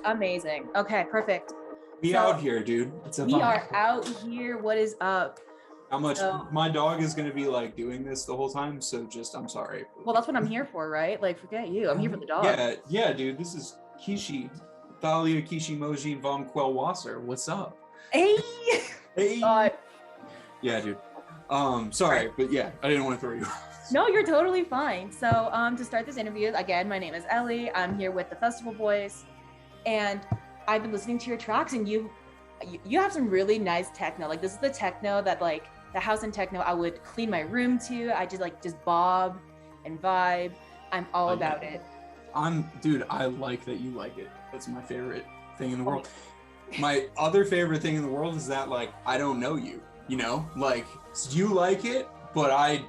Amazing. Okay, perfect. We out here, dude. It's a We vibe. are out here. What is up? How much my dog is gonna be like doing this the whole time, so just I'm sorry. Well, that's what I'm here for, right? Like, forget you. I'm here for the dog. Yeah, dude. This is Kishi. Thalia Kishi Moji Vom Quell Wasser. What's up? Hey! Hey. Yeah, dude. Sorry, but yeah, I didn't want to throw you off. No, you're totally fine. So, to start this interview, again, my name is Ellie. I'm here with the Festival Boys, and I've been listening to your tracks, and you have some really nice techno. Like, this is the techno that, like, the house and techno I would clean my room to. I just bob and vibe. I'm all about it. Dude, I like that you like it. That's my favorite thing in the world. My other favorite thing in the world is that, like, I don't know you, you know? Like, you like it, but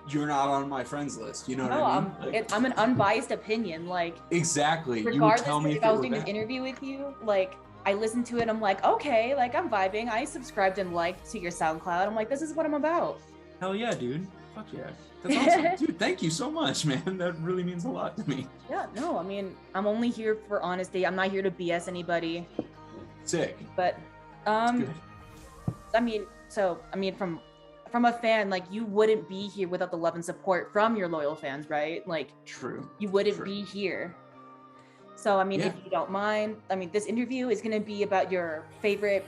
you're not on my friends list, you know what I mean? Like, I'm an unbiased opinion, like. Exactly. Regardless, you would tell me if I was doing an interview with you, like, I listened to it, I'm like, okay, like, I'm vibing. I subscribed and liked to your SoundCloud. I'm like, this is what I'm about. Hell yeah, dude. Fuck yeah. That's awesome. Dude, thank you so much, man. That really means a lot to me. Yeah, no, I mean, I'm only here for honesty. I'm not here to BS anybody. Sick. But, I mean, from a fan, like, you wouldn't be here without the love and support from your loyal fans, right? Like, true. You wouldn't be here. So, I mean, if you don't mind, I mean, this interview is going to be about your favorite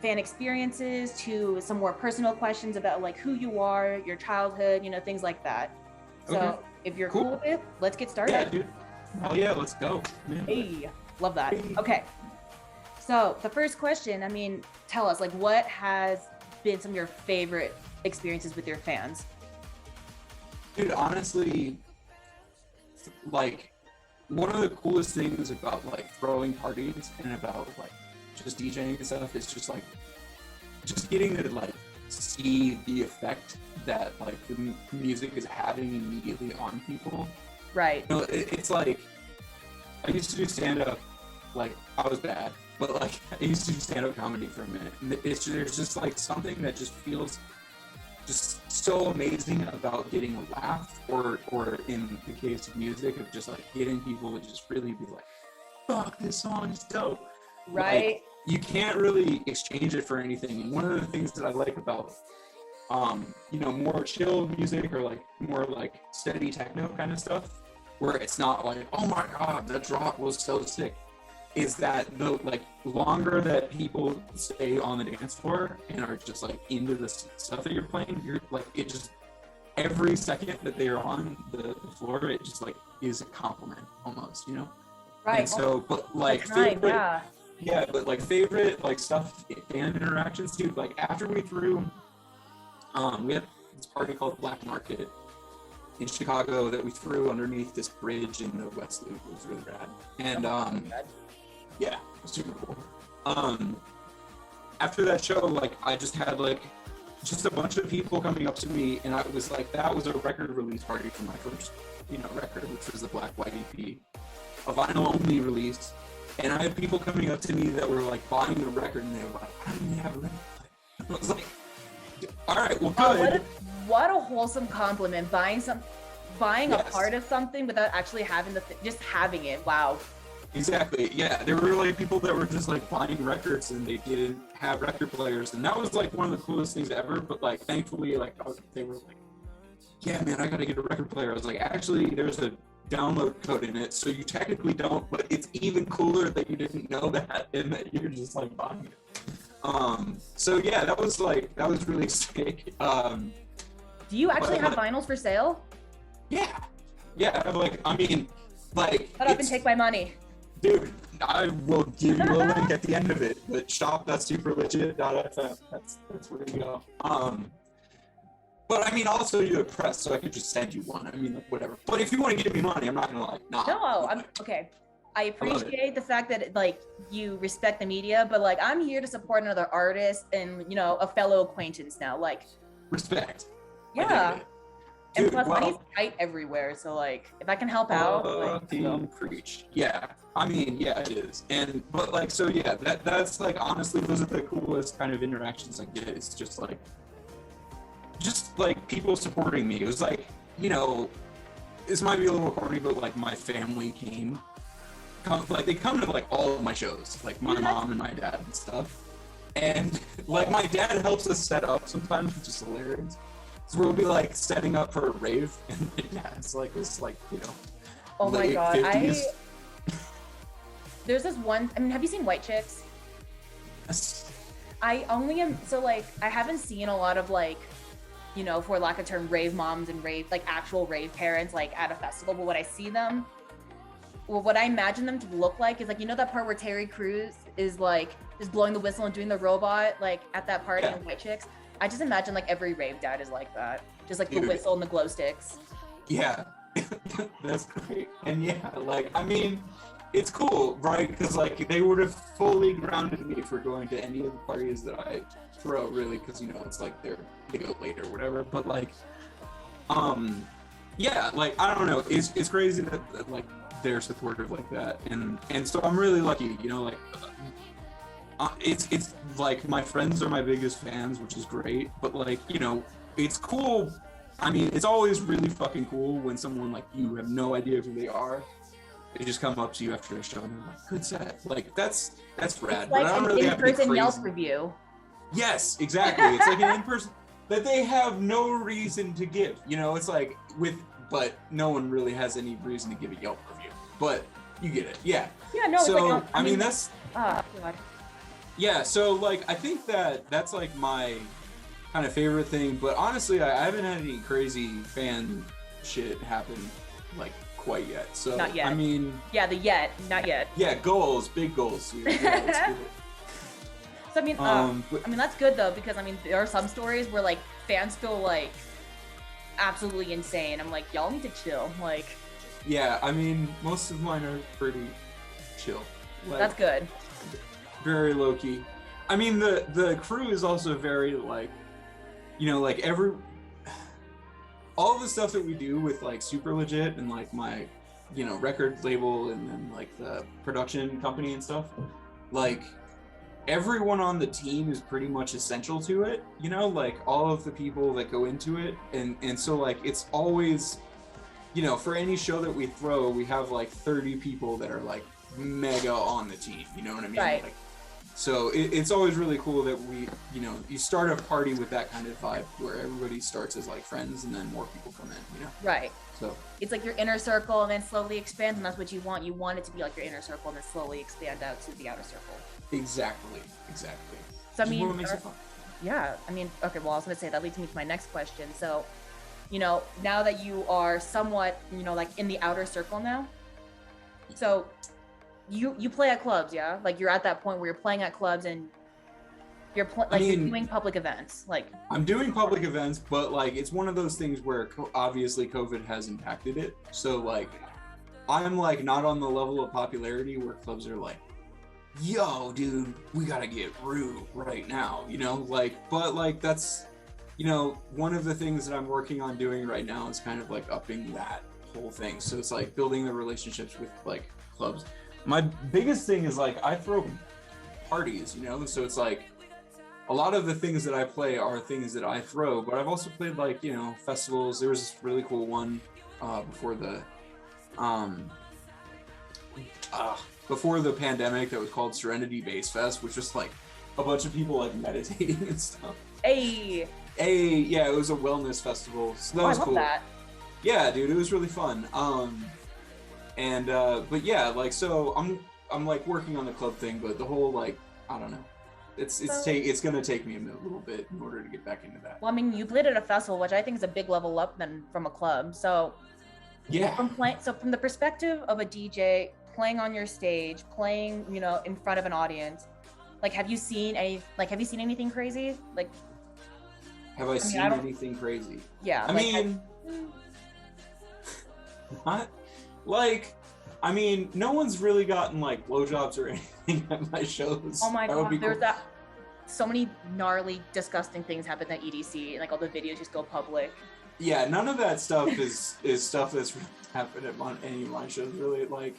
fan experiences, to some more personal questions about, like, who you are, your childhood, you know, things like that. So if you're cool with it, let's get started. Yeah, dude. Hell yeah, let's go. Man. Hey, love that. Okay. So the first question, I mean, tell us, like, what has been some of your favorite experiences with your fans? Dude, honestly, like, one of the coolest things about, like, throwing parties and about, like, just DJing and stuff is just, like, just getting to, like, see the effect that, like, the music is having immediately on people. Right. You know, it's like, I used to do stand-up, like, I was bad, but, like, I used to do stand-up comedy for a minute. And there's just, like, something that just feels just so amazing about getting a laugh, or in the case of music, of just, like, getting people to just really be like, fuck, this song is dope. Right. Like, you can't really exchange it for anything. And one of the things that I like about, you know, more chill music, or, like, more, like, steady techno kind of stuff, where it's not like, oh my god, that drop was so sick, is that the, like, longer that people stay on the dance floor and are just, like, into the stuff that you're playing, you're like, it just, every second that they are on the floor, it just, like, is a compliment almost, you know? Right. And so, but, like, but, like, favorite, like, stuff, fan interactions, dude, like, after we threw, we had this party called Black Market in Chicago that we threw underneath this bridge in the West Loop. It was really rad. And, yeah, it was super cool. After that show, like, I just had, like, just a bunch of people coming up to me, and I was like, that was a record release party for my first, you know, record, which was the Black White EP, a vinyl only release. And I had people coming up to me that were, like, buying the record, and they were like, I don't even have a record player. I was like, all right, well, good. What a wholesome compliment, buying a part of something without actually having just having it. Wow. Exactly. Yeah, there were, like, people that were just, like, buying records, and they didn't have record players, and that was, like, one of the coolest things ever. But, like, thankfully, like, they were like, yeah, man, I gotta get a record player. I was like, actually, there's a download code in it, so you technically don't, but it's even cooler that you didn't know that, and that you're just, like, buying it. So yeah, that was really sick. Do you actually have vinyls for sale? Yeah, like, I mean, like, shut up and take my money. Dude, I will give you a link at the end of it, but shop.superlegit.fm, that's where you go. But I mean, also you have press, so I could just send you one. I mean, like, whatever. But if you want to give me money, I'm not gonna, like, nah. No, I'm okay. I appreciate the fact that, like, you respect the media, but, like, I'm here to support another artist and, you know, a fellow acquaintance now. Like, respect. Yeah. Dude, and plus, money's tight everywhere, so, like, if I can help out, like, preach. Yeah, I mean, yeah, it is. But like, so yeah, that's like, honestly, those are the coolest kind of interactions I get. It's just like people supporting me. It was like, you know, this might be a little corny, but like my family they come to like all of my shows, like my mom and my dad and stuff. And like my dad helps us set up sometimes, which is hilarious. So we'll be like setting up for a rave, and my dad's like this, like, you know. Oh my god, 50s. There's this one. I mean, have you seen White Chicks? Yes. I only am so like I haven't seen a lot of like, you know, for lack of term, rave moms and rave like actual rave parents like at a festival. But when I see them, well, what I imagine them to look like is like, you know, that part where Terry Crews is like just blowing the whistle and doing the robot like at that party in White Chicks. I just imagine like every rave dad is like that, just like the whistle and the glow sticks. Yeah, that's great. And yeah, like I mean, it's cool, right? Because like they would have fully grounded me for going to any of the parties that I throw, really, because you know it's like they go late or whatever. But like, yeah, like I don't know, it's crazy that like they're supportive like that, and so I'm really lucky, you know, like it's like my friends are my biggest fans, which is great, but like, you know, it's cool. I mean, it's always really fucking cool when someone like you have no idea who they are. They just come up to you after a show and they're like, "Good set." Like that's rad. It's like but I don't really have to be crazy. Yelp review. Yes, exactly. It's like an in-person that they have no reason to give. You know, it's like but no one really has any reason to give a Yelp review. But you get it. Yeah. Yeah. No. So it's like, I mean that's. God. Yeah. So like I think that's like my kind of favorite thing. But honestly, I haven't had any crazy fan shit happen like quite yet. So not yet. I mean, yeah, not yet. Yeah, big goals. Yeah, let's do it. So I mean, I mean that's good though, because I mean there are some stories where like fans feel like absolutely insane. I'm like, y'all need to chill. Like, yeah, I mean most of mine are pretty chill. Like, that's good. Very low key. I mean the crew is also very like, you know, like all the stuff that we do with like Super Legit and like my, you know, record label and then like the production company and stuff, like everyone on the team is pretty much essential to it, you know, like all of the people that go into it, and so like it's always, you know, for any show that we throw, we have like 30 people that are like mega on the team, you know what I mean? Right. Like, so it's always really cool that we, you know, you start a party with that kind of vibe where everybody starts as like friends and then more people come in, you know? Right. So it's like your inner circle and then slowly expands, and that's what you want. You want it to be like your inner circle and then slowly expand out to the outer circle. Exactly. So I mean, what makes it fun. Yeah, I mean, okay, well I was gonna say that leads me to my next question. So, you know, now that you are somewhat, you know, like in the outer circle now, so you play at clubs, yeah? Like you're at that point where you're playing at clubs and you're you're doing public events. Like I'm doing public events, but like it's one of those things where obviously COVID has impacted it. So like I'm like not on the level of popularity where clubs are like, yo, dude, we gotta get RÜ right now, you know? Like, but like that's, you know, one of the things that I'm working on doing right now is kind of like upping that whole thing. So it's like building the relationships with like clubs. My biggest thing is like I throw parties, you know, so it's like a lot of the things that I play are things that I throw, but I've also played like, you know, festivals. There was this really cool one before the pandemic that was called Serenity Bass Fest, which was like a bunch of people like meditating and stuff. Hey, yeah, it was a wellness festival. So that was I love cool. That. Yeah, dude, it was really fun. But yeah, like so I'm like working on the club thing, but the whole like I don't know, it's gonna take me a little bit in order to get back into that. Well, I mean, you played at a festival, which I think is a big level up then from a club. So yeah, from the perspective of a DJ playing on your stage, playing, you know, in front of an audience, like have you seen anything crazy? Like have I seen anything crazy? Yeah, I mean, not. Like, I mean, no one's really gotten like blowjobs or anything at my shows. Oh my god, there's cool. that. So many gnarly, disgusting things happen at EDC, and like all the videos just go public. Yeah, none of that stuff is stuff that's really happened at any of my shows. Really, like,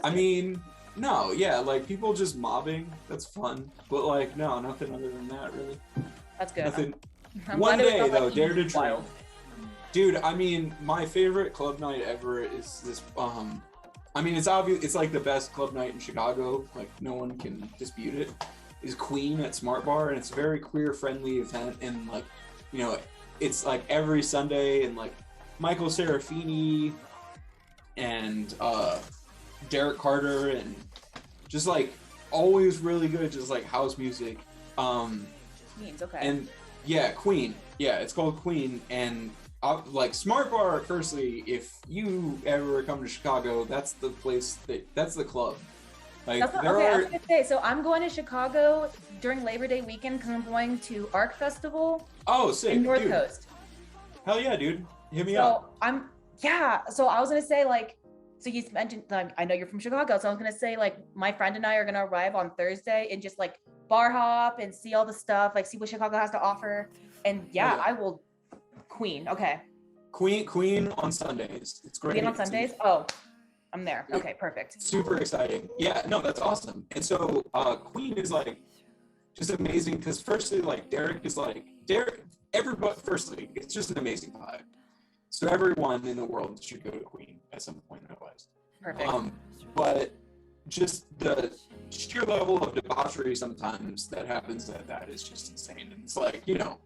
I mean, no, yeah, like people just mobbing. That's fun, but like, no, nothing other than that, really. That's good. Nothing. I'm One glad it was day not, like, though, dare to dream. wild. Dude, I mean, my favorite club night ever is this. I mean, it's obvious. It's like the best club night in Chicago. Like no one can dispute it. Is Queen at Smart Bar, and it's a very queer-friendly event. And like, you know, it's like every Sunday, and like Michael Serafini and Derek Carter, and just like always really good, just like house music. Queens, okay. And yeah, Queen. Yeah, it's called Queen, and like Smart Bar. Firstly, if you ever come to Chicago, that's the place. That's the club. Like okay, I was gonna say. So I'm going to Chicago during Labor Day weekend because I'm going to Arc Festival. Oh, sick, in North dude. Coast. Hell yeah, dude. Hit me up. So I was gonna say like. So you mentioned, I know you're from Chicago, so I was gonna say like my friend and I are gonna arrive on Thursday and just like bar hop and see all the stuff, like see what Chicago has to offer. And yeah, I will. Queen, okay. Queen on Sundays. It's great. Queen on Sundays? Oh, I'm there. Okay, perfect. Super exciting. Yeah, no, that's awesome. And so Queen is like just amazing because firstly, like Derek, everybody, firstly, it's just an amazing vibe. So everyone in the world should go to Queen at some point in their lives. Perfect. But just the sheer level of debauchery sometimes that happens at that is just insane. And it's like, you know,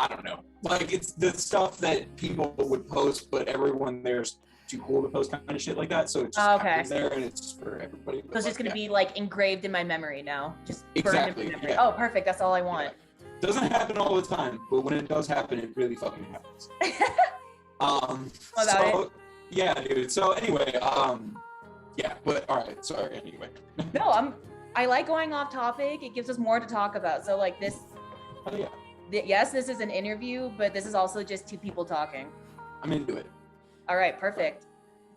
I don't know. Like it's the stuff that people would post, but everyone there's too cool to post kind of shit like that. So it just happens there, and it's just for everybody. So it's just gonna be like engraved in my memory now. Just exactly. In my memory. Oh, perfect. That's all I want. Yeah. Doesn't happen all the time, but when it does happen, it really fucking happens. Yeah, dude. So anyway, yeah, but all right. Sorry. Anyway. No, I like going off topic. It gives us more to talk about. So like this. Oh yeah. Yes, this is an interview, but this is also just two people talking. I'm into it. All right, perfect.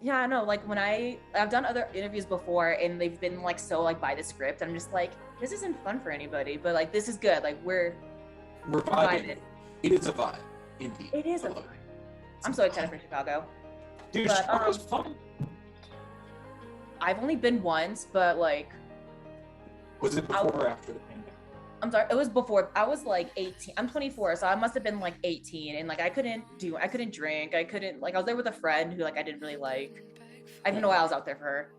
Yeah, no, like when I've done other interviews before and they've been like so like by the script. I'm just like, this isn't fun for anybody, but like this is good. Like we're vibing. It is a vibe, indeed. It is a vibe. I'm so excited for Chicago. Dude, Chicago's fun. I've only been once, but like. Was it before or after the pandemic? I'm sorry, it was before. I was like 18. I'm 24, so I must have been like 18, and like I couldn't drink. I was there with a friend who like I didn't really like. I didn't know why I was out there for her,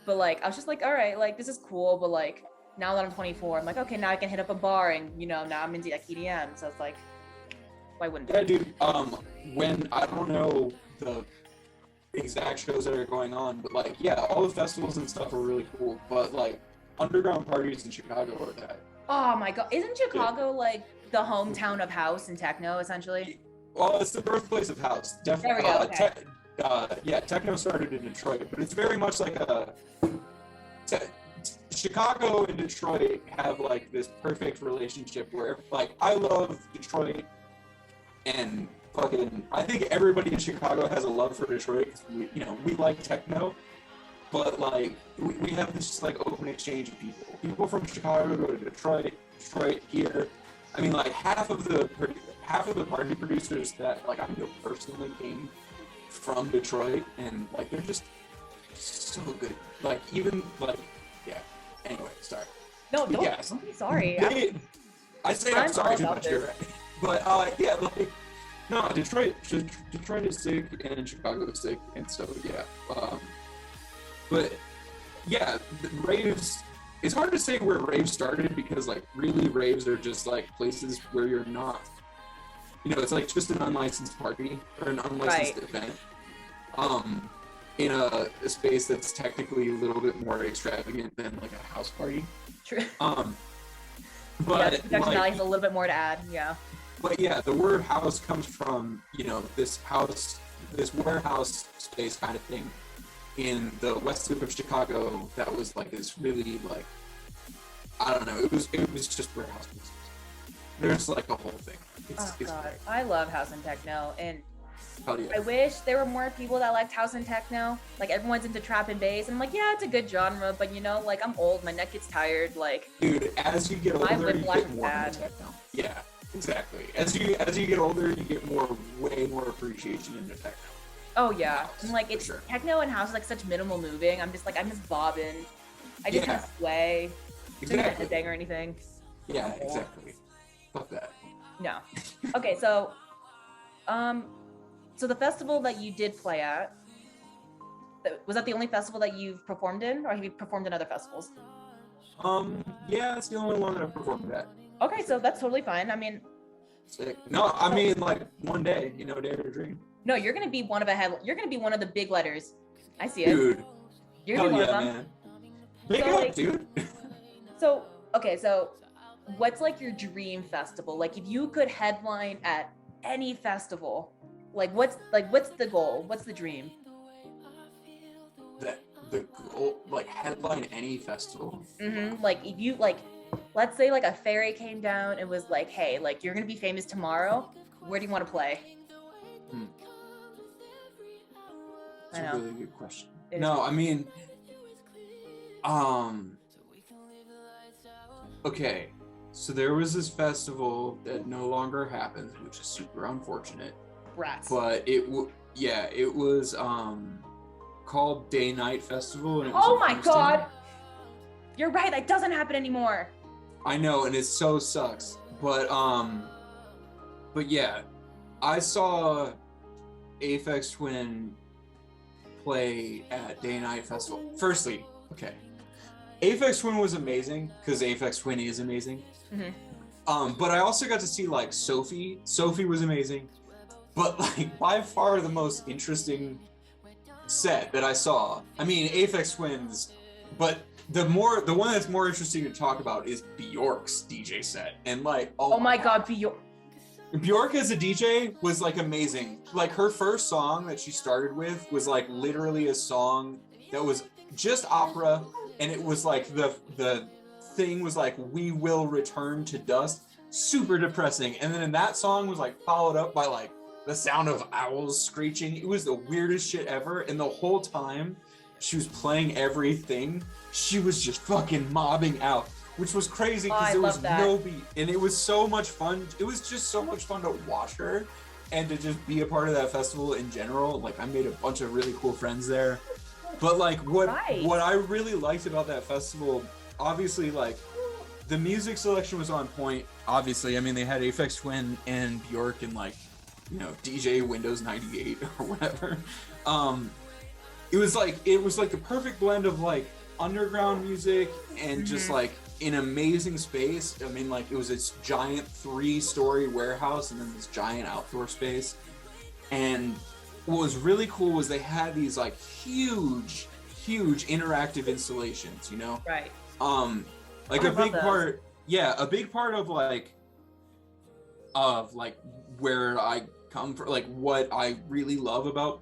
but like I was just like, all right, like this is cool, but like now that I'm 24, I'm like, okay, now I can hit up a bar, and you know now I'm into like EDM, so it's like, why wouldn't I? Yeah, dude. When I don't know the exact shows that are going on, but like yeah, all the festivals and stuff are really cool, but like underground parties in Chicago are that. Oh my god, isn't Chicago like the hometown of house and techno essentially? Well, it's the birthplace of house. Definitely. There we go. Okay. Yeah, techno started in Detroit, but it's very much like Chicago and Detroit have like this perfect relationship where like I love Detroit and fucking I think everybody in Chicago has a love for Detroit because we like techno. But like we have this like open exchange of people. People from Chicago go to Detroit here. I mean, like half of the party producers that like I know personally came from Detroit, and like they're just so good. Like even like yeah. Anyway, sorry. No, don't be sorry. I say I'm sorry too much here, but yeah, like no, Detroit is sick and Chicago is sick, and so yeah. But yeah, the raves, it's hard to say where raves started because like really raves are just like places where you're not, it's like just an unlicensed party or an unlicensed event in a space that's technically a little bit more extravagant than like a house party. True. But is a little bit more to add, yeah. But yeah, the word house comes from, this warehouse space kind of thing in the west loop of Chicago that was like this really like I don't know, it was just warehouse pieces. There's like a whole thing. It's God. great. I love house and techno, and yeah. I wish there were more people that liked house and techno. Like everyone's into trap and bass, and I'm like, yeah, it's a good genre, but like I'm old, my neck gets tired. Like, dude, as you get older, you get more into techno. Yeah, exactly. As you get older, you get way more appreciation into techno. Oh yeah, and like it's techno and house is like such minimal moving. I'm just bobbing. I just kind of sway. Exactly. Not or anything. Yeah, exactly. Fuck that. No. Okay, so So the festival that you did play at, was that the only festival that you've performed in, or have you performed in other festivals? Yeah, it's the only one that I've performed at. Okay, so that's totally fine. I mean, Sick. No, I mean like one day, dare to dream. no, you're gonna be one of you're gonna be one of the big letters. I see it. Dude. You're gonna be one of them. Man. Big So, up, dude. So okay, so what's like your dream festival? Like if you could headline at any festival, what's the goal? What's the dream? The goal, like headline any festival. Like if you let's say like a fairy came down and was like, hey, like you're gonna be famous tomorrow. Where do you want to play? That's a really good question. No, I mean, okay, so there was this festival that no longer happens, which is super unfortunate. Rats. But it was called Day Night Festival, and it was oh my god, you're right, that doesn't happen anymore. I know, and it so sucks. But yeah, I saw Aphex Twin play at Day Night Festival. Firstly, okay, Aphex Twin was amazing because Aphex Twin is amazing. But I also got to see like Sophie. Sophie was amazing, but like by far the most interesting set that I saw. I mean, Aphex Twins, but the one that's more interesting to talk about is Bjork's DJ set, and like oh my god, Bjork as a DJ was like amazing. Like her first song that she started with was like literally a song that was just opera, and it was like the thing was like "We Will Return to Dust," super depressing, and then that song was like followed up by like the sound of owls screeching. It was the weirdest shit ever, and the whole time she was playing everything, she was just fucking mobbing out, which was crazy because there was no beat, and it was so much fun. It was just so much fun to watch her and to just be a part of that festival in general. Like I made a bunch of really cool friends there. But like what I really liked about that festival, obviously like the music selection was on point. Obviously, I mean they had Aphex Twin and Bjork and like DJ Windows 98 or whatever. It was like the perfect blend of like underground music and just like an amazing space. I mean, like it was this giant 3-story warehouse and then this giant outdoor space. And what was really cool was they had these like huge interactive installations, Right. Like a big part of where I come from, like what I really love about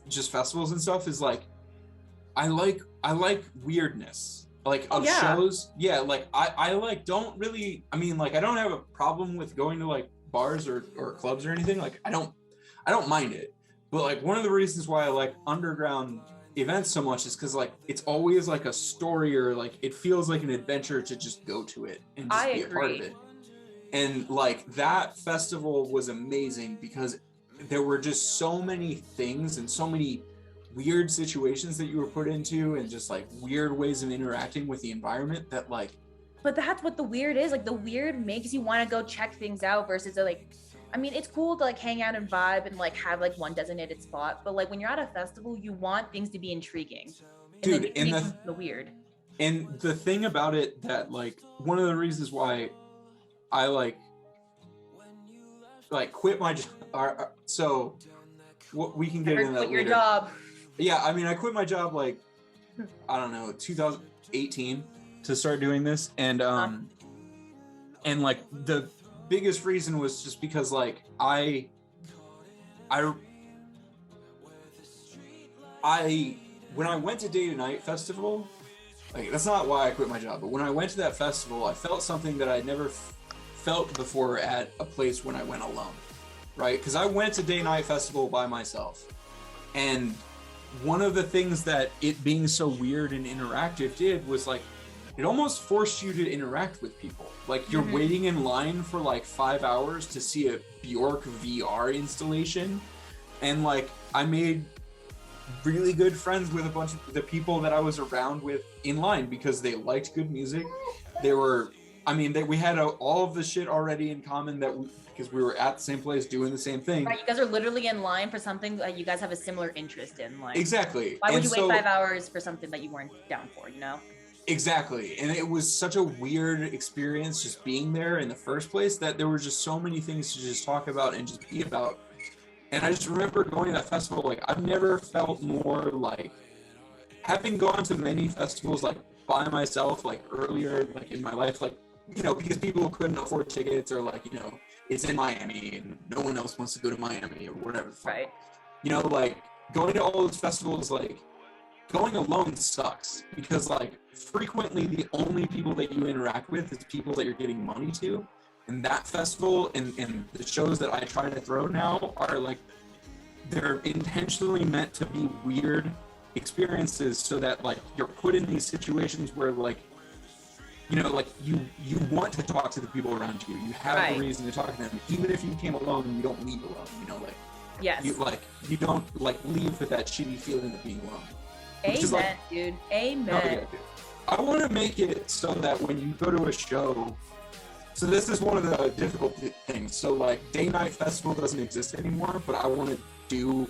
just festivals and stuff is like I like weirdness, like of shows. Yeah, like I like don't really, I mean like I don't have a problem with going to like bars or clubs or anything. Like I don't mind it, but like one of the reasons why I like underground events so much is because like it's always like a story, or like it feels like an adventure to just go to it and just be a part of it. And like that festival was amazing because there were just so many things and so many weird situations that you were put into, and just like weird ways of interacting with the environment that like. But that's what the weird is. Like the weird makes you want to go check things out versus like, I mean, it's cool to like hang out and vibe and like have like one designated spot, but like when you're at a festival, you want things to be intriguing. And dude, and the weird. And the thing about it that like one of the reasons why I like quit my job. So what we can get into that quit later. Your job. Yeah, I mean, I quit my job like I don't know 2018 to start doing this, and and like the biggest reason was just because like I when I went to Day to Night Festival, like that's not why I quit my job, but when I went to that festival, I felt something that I'd never felt before at a place when I went alone, right? Because I went to Day Night Festival by myself, and one of the things that it being so weird and interactive did was like it almost forced you to interact with people. Like you're waiting in line for like 5 hours to see a Bjork VR installation, and like I made really good friends with a bunch of the people that I was around with in line because they liked good music. They were I mean, that we had all of the shit already in common because we were at the same place doing the same thing. Right, you guys are literally in line for something that you guys have a similar interest in. Like, exactly. why would and you wait 5 hours for something that you weren't down for? You know? Exactly. And it was such a weird experience just being there in the first place that there were just so many things to just talk about and just be about. And I just remember going to that festival, like I've never felt more like, having gone to many festivals like by myself, like earlier like in my life, like, you know, because people couldn't afford tickets, or like, you know, it's in Miami and no one else wants to go to Miami or whatever. Right. You know, like going to all those festivals, like going alone sucks, because like frequently the only people that you interact with is people that you're getting money to. And that festival and the shows that I try to throw now are like, they're intentionally meant to be weird experiences, so that like you're put in these situations where like, you know, like you want to talk to the people around you. You have right. a reason to talk to them, even if you came alone. You don't leave alone. You know, like yes, you don't like leave with that shitty feeling of being alone. Amen, like, dude. Amen. Oh, yeah, dude. I want to make it so that when you go to a show, so this is one of the difficult things. So like day night festival doesn't exist anymore, but I want to do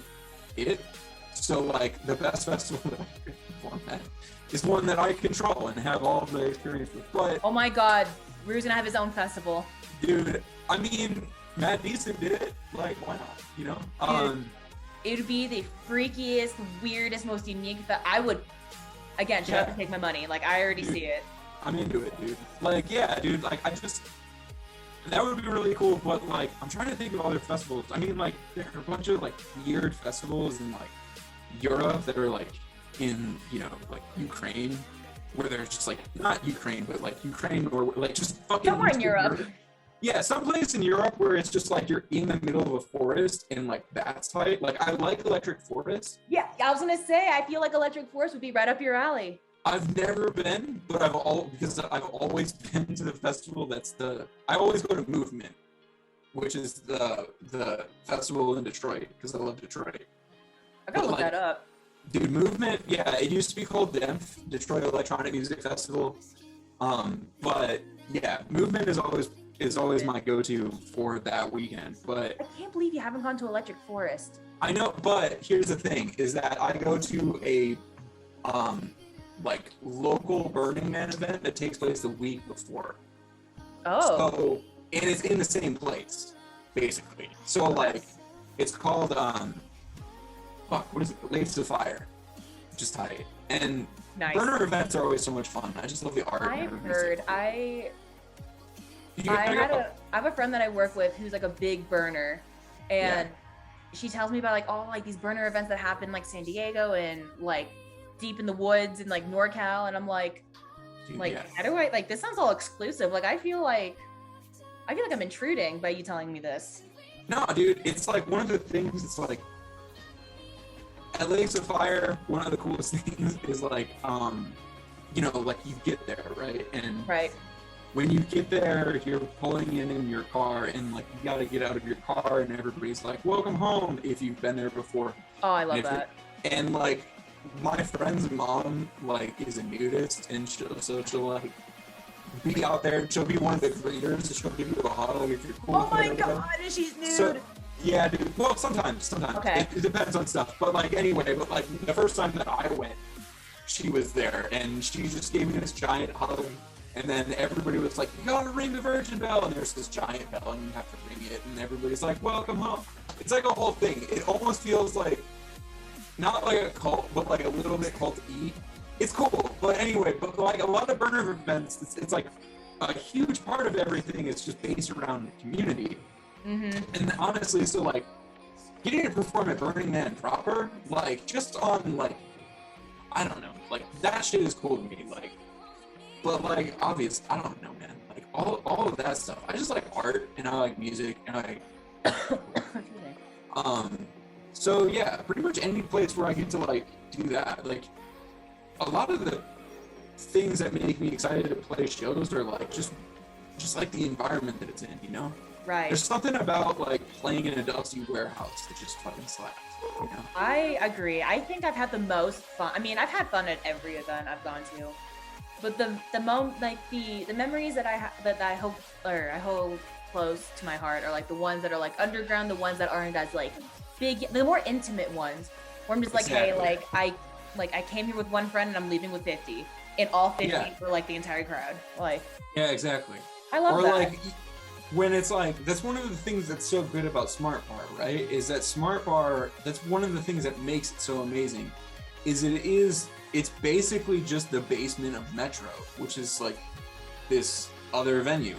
it. So like the best festival that I can perform at is one that I control and have all the experience with. But oh my God, Rü's gonna have his own festival. Dude, I mean, Matt Neeson did it. Like, why not? You know? It would be the freakiest, weirdest, most unique. I would, again, shut up and take my money. Like, I already see it. I'm into it, dude. Like, yeah, dude. Like, that would be really cool. But like, I'm trying to think of other festivals. I mean, like, there are a bunch of like weird festivals in like Europe that are like in, you know, like Ukraine, where there's just like, not Ukraine, but like Ukraine, or like just fucking somewhere in Europe. Yeah, someplace in Europe where it's just like you're in the middle of a forest and like that's tight. Like, I like Electric Forest. Yeah, I was gonna say, I feel like Electric Forest would be right up your alley. I've never been, but I've always been to the festival. I always go to Movement, which is the festival in Detroit, because I love Detroit. I gotta look that up. Dude, Movement, yeah, it used to be called DEMF, Detroit Electronic Music Festival. But yeah, Movement is always my go-to for that weekend. But I can't believe you haven't gone to Electric Forest. I know, but here's the thing, is that I go to a like local Burning Man event that takes place the week before. Oh. So, and it's in the same place, basically. So like, it's called what is it? Lace to Fire, which is tight. And nice. Burner events are always so much fun. I just love the art. I've heard. I have a friend that I work with who's like a big burner, and she tells me about like all like these burner events that happen like San Diego and like deep in the woods and like NorCal, and I'm like, how do I like this? Sounds all exclusive. Like I feel like I'm intruding by you telling me this. No, dude, it's like one of the things. It's like at Lakes of Fire, one of the coolest things is like, you know, like you get there, right? And when you get there, you're pulling in your car, and like you got to get out of your car, and everybody's like, "Welcome home," if you've been there before. Oh, I love that. And like, my friend's mom like is a nudist, and she'll like be out there. She'll be one of the greeters. She'll give you a hug if you're cool. Oh my God, and she's nude. So, yeah, dude. Well, sometimes. Okay. It depends on stuff. But like, anyway, like the first time that I went, she was there, and she just gave me this giant hug. And then everybody was like, "You gotta ring the Virgin Bell," and there's this giant bell, and you have to ring it, and everybody's like, "Welcome home." It's like a whole thing. It almost feels like, not like a cult, but like a little bit cult-y. It's cool, but anyway, but like a lot of burner events, it's like a huge part of everything is just based around community. Mm-hmm. And honestly, so like getting to perform at Burning Man proper, like just on like, I don't know, like that shit is cool to me. Like, but like obvious, I don't know, man. Like all of that stuff. I just like art, and I like music, and so yeah, pretty much any place where I get to like do that. Like a lot of the things that make me excited to play shows are like just like the environment that it's in, you know? Right. There's something about like playing in a dusty warehouse that just fucking slaps, you know? I agree. I think I've had the most fun. I mean, I've had fun at every event I've gone to. But the memories that I hold close to my heart are like the ones that are like underground, the ones that aren't as like big, the more intimate ones. Where I'm just like, hey, I came here with one friend and I'm leaving with 50, and all 50 for like the entire crowd. Like, yeah, exactly. I love that. Like when it's like, that's one of the things that's so good about Smart Bar, right? Is that Smart Bar, that's one of the things that makes it so amazing, it's basically just the basement of Metro, which is like this other venue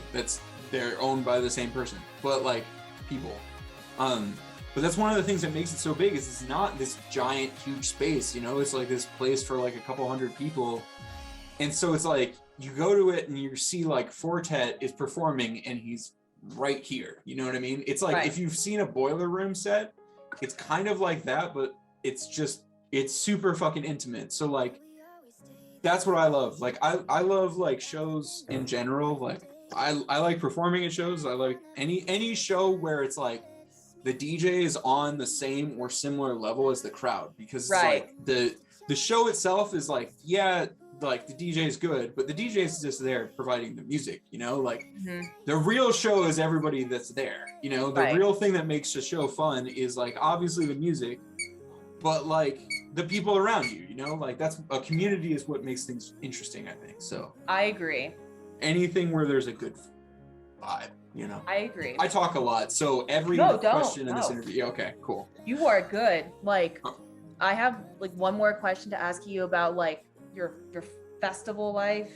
they're owned by the same person, but like people. But that's one of the things that makes it so big, is it's not this giant, huge space, you know? It's like this place for like a couple hundred people. And so it's like, you go to it and you see like Fortet is performing and he's right here. You know what I mean? It's like, if you've seen a Boiler Room set, it's kind of like that, but it's super fucking intimate. So like, that's what I love. Like, I love like shows in general. Like, I like performing at shows. I like any show where it's like the DJ is on the same or similar level as the crowd, because it's like the show itself is like, yeah, like the DJ is good, but the DJ is just there providing the music, you know? Like the real show is everybody that's there, you know? The real thing that makes the show fun is like obviously the music, but like the people around you, you know? Like that's a community is what makes things interesting, I think. So I agree. Anything where there's a good vibe, you know? I agree. I talk a lot, so every question in this interview. Okay, cool. You are good. Like, I have like one more question to ask you about like your festival life,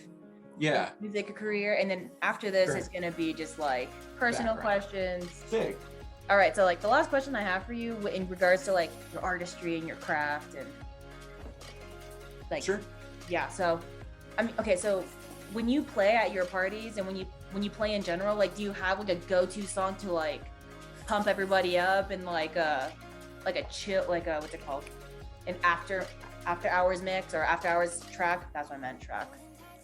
music career, and then after this it's gonna be just like personal questions. Sick. All right, so like the last question I have for you in regards to like your artistry and your craft and like so I mean, okay, so when you play at your parties and when you play in general, like do you have like a go-to song to like pump everybody up and like a chill, like a what's it called, an after hours mix or after hours track? That's what I meant, track.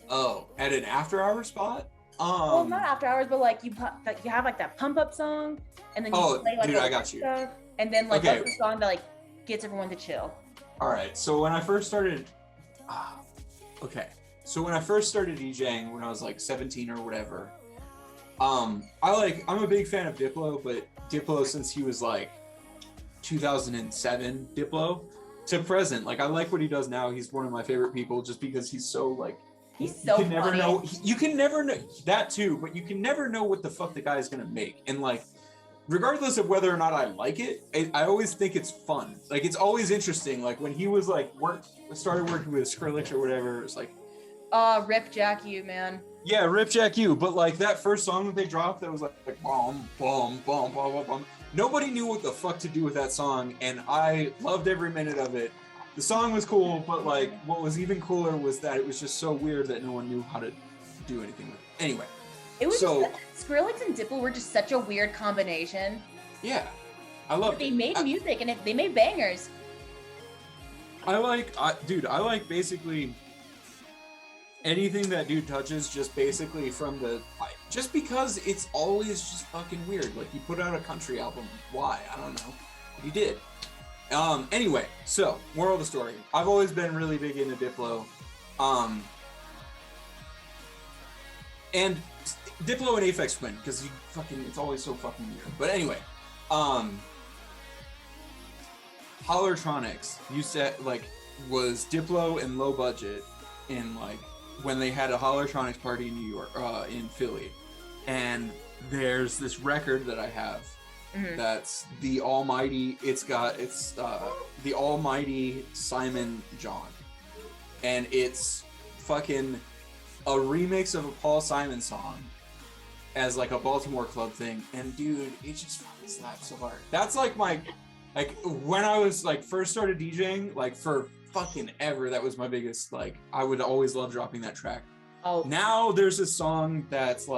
Oh, at an after hours spot? Well, not after hours, but like you have like that pump up song, and then you play like dude, I got you. Stuff, and then like what's the song that like gets everyone to chill? All right, so when I first started, so when I first started DJing when I was like 17 or whatever, I'm a big fan of Diplo, but Diplo since he was like 2007 Diplo to present, like I like what he does now. He's one of my favorite people just because he's so like, he's so funny. You can never know that too, but you can never know what the fuck the guy's gonna make. And like, regardless of whether or not I like it, I always think it's fun. Like it's always interesting. Like when he was like started working with Skrillex or whatever, it's like, Rip Jack You, man. Yeah, Rip Jack You. But like that first song that they dropped, that was like boom, boom, boom, boom, boom, boom. Nobody knew what the fuck to do with that song, and I loved every minute of it. The song was cool, but like what was even cooler was that it was just so weird that no one knew how to do anything with it. Anyway, it was Skrillex and Diplo were just such a weird combination. Yeah, I love. They made music and they made bangers. I like basically anything that dude touches, just basically just because it's always just fucking weird. Like he put out a country album. Why? I don't know. But he did. Anyway, so moral of the story. I've always been really big into Diplo. And Diplo and Aphex Twin, because it's always so fucking weird. But anyway, Hollertronics used to was Diplo and Low Budget in when they had a Hollertronics party in New York, in Philly. And there's this record that I have that's the almighty, it's the almighty Simon John. And it's fucking a remix of a Paul Simon song as a Baltimore club thing. And dude, it just fucking slaps so hard. That's when I was first started DJing, for fucking ever, that was my biggest, I would always love dropping that track. Oh. Now there's a song that's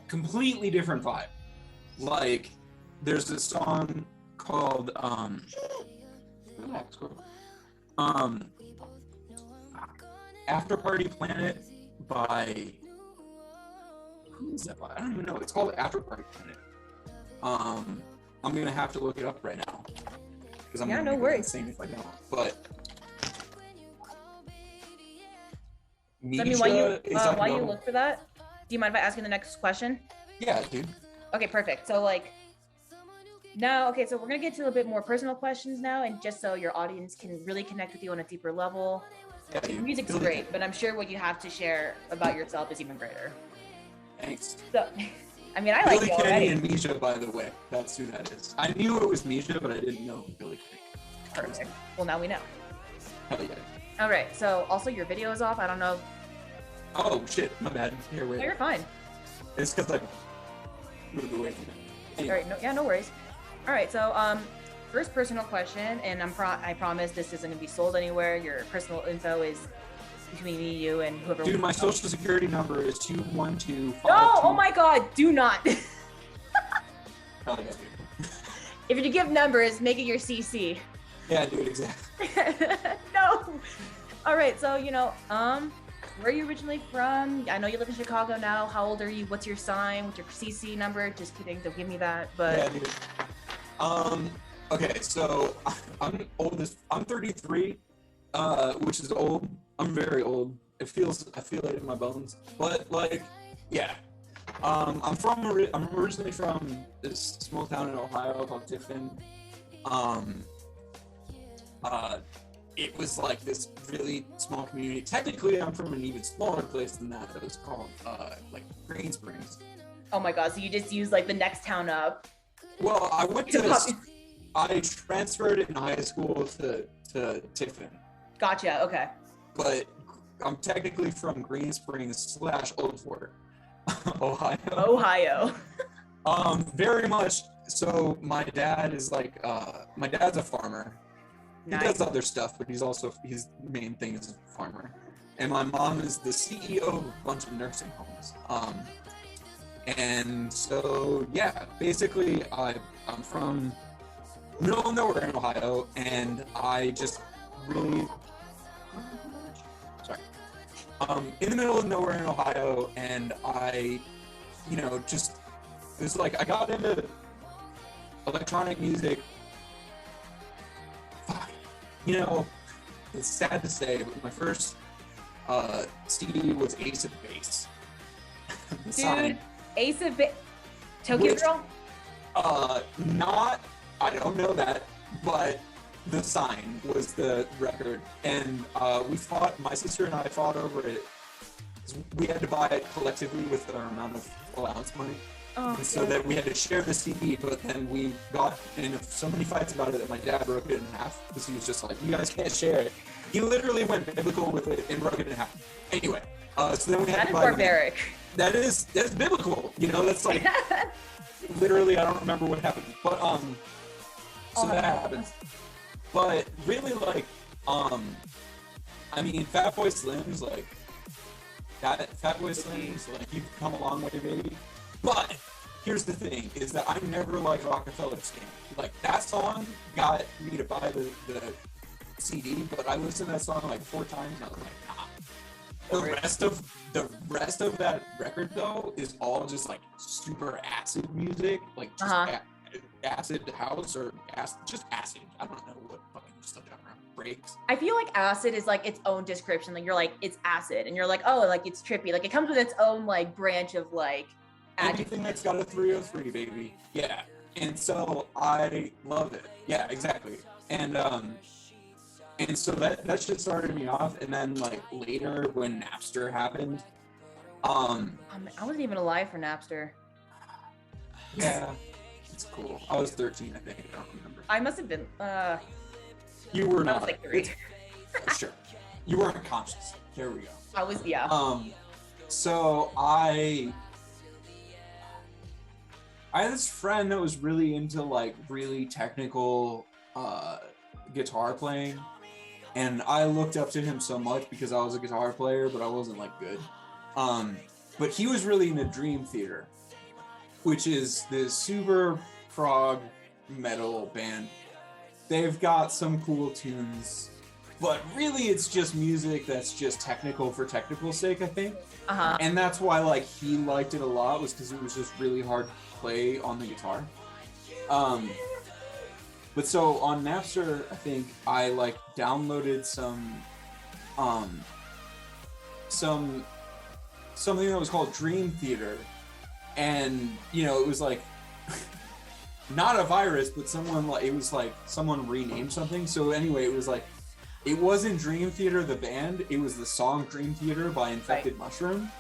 completely different vibe. There's a song called After Party Planet by, who is that by? I don't even know. It's called After Party Planet. I'm gonna have to look it up right now because I'm gonna be insane if I don't. But So, I mean, while you look for that, do you mind if I ask you the next question? Yeah, dude. Okay, perfect. So like now, okay, so we're gonna get to a bit more personal questions now, and just so your audience can really connect with you on a deeper level. Yeah, dude. Music's great, but I'm sure what you have to share about yourself is even greater. Thanks. So, I mean, I like Billy you already. Kenny and Misha, by the way. That's who that is. I knew it was Misha, but I didn't know Billy Kenny. Perfect. Well, now we know. Hell yeah. All right. So, also your video is off. I don't know. Oh shit, my bad. Here, wait. No, you're fine. It's because I moved away from it. Anyway. All right. No, yeah, no worries. All right. So, first personal question, and I promise this isn't gonna be sold anywhere. Your personal info is between me, you, and whoever. Dude, my social security number is 21252. No! Oh my God! Do not. Hell yeah, dude. If you give numbers, make it your CC. Yeah, dude, exactly. No. All right. So where are you originally from? I know you live in Chicago now. How old are you? What's your sign? What's your CC number? Just kidding. Don't give me that. But yeah, dude. Okay, so I'm oldest. I'm 33, which is old. I'm very old. I feel it in my bones. But like, yeah. I'm originally from this small town in Ohio called Tiffin. It was like this really small community. Technically, I'm from an even smaller place than that. It was called like Green Springs. Oh my God! So you just use like the next town up. Well, I transferred in high school to Tiffin. Gotcha. Okay. But I'm technically from Green Springs / Old Fort, Ohio. Ohio. Very much. So my dad is like, my dad's a farmer. Nice. He does other stuff, but his main thing is a farmer. And my mom is the CEO of a bunch of nursing homes. And so, yeah, basically I'm from middle of nowhere in Ohio, and I just really, in the middle of nowhere in Ohio, and I, just, it was like, I got into electronic music. It's sad to say, but my first CD was Ace of Base. Dude, Ace of Base. Tokyo Girl? I don't know that, but The Sign was the record. And my sister and I fought over it. We had to buy it collectively with our amount of allowance money. And so that we had to share the CD, but then we got in so many fights about it that my dad broke it in half because he was just like, you guys can't share it. He literally went biblical with it and broke it in half. Anyway, so then we had to buy barbaric. That's biblical. That's like, literally, I don't remember what happened. But, so that happens. But really, like, Fatboy Slim's like, you've come a long way, baby. But here's the thing, is that I never liked Rockefeller Skin. Like, that song got me to buy the CD, but I listened to that song like 4 times, and I was like, nah. The rest of that record, though, is all just like super acid music, like just acid house or just acid. I don't know what fucking stuff breaks. I feel like acid is like its own description. Like, you're like, it's acid, and you're like, oh, like it's trippy. Like, it comes with its own like branch of like anything that's got a 303, baby. Yeah. And so I love it. Yeah, exactly. And so that shit started me off, and then like later when Napster happened, I wasn't even alive for Napster. Yeah, it's cool. I was 13, I think. I don't remember. I must have been. You were not. I was like 3. Sure. You weren't conscious. There we go. I was, yeah. So I had this friend that was really into like really technical guitar playing, and I looked up to him so much because I was a guitar player, but I wasn't like good. But he was really into Dream Theater, which is this super prog metal band. They've got some cool tunes, but really it's just music that's just technical for technical's sake, I think. And that's why like he liked it a lot, was because it was just really hard to play on the guitar. But so on Napster, I think I like downloaded some something that was called Dream Theater, and it was like not a virus, but someone renamed something. So anyway, it wasn't Dream Theater the band, it was the song Dream Theater by Infected Mushroom.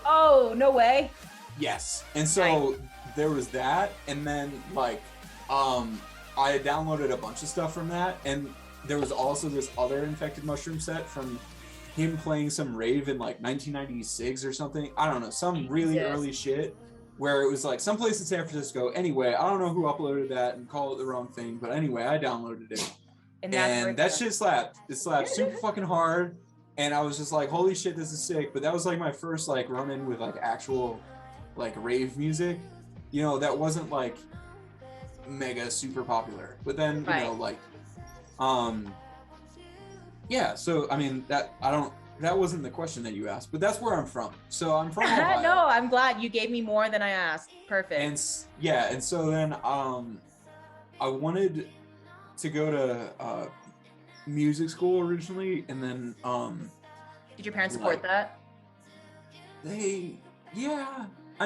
Oh, no way. Yes. And so there was that, and then I had downloaded a bunch of stuff from that, and there was also this other Infected Mushroom set from him playing some rave in 1996 or something. I don't know, some really early shit where it was some place in San Francisco. Anyway, I don't know who uploaded that and called it the wrong thing, but anyway, I downloaded it. And that shit slapped. It slapped super fucking hard. And I was just like, holy shit, this is sick. But that was my first run-in with actual rave music. That wasn't mega super popular. But then, yeah, so I mean that wasn't the question that you asked, but that's where I'm from. So I'm from Ohio. No, I'm glad you gave me more than I asked. Perfect. And so then I wanted to go to music school originally, and then did your parents support that? I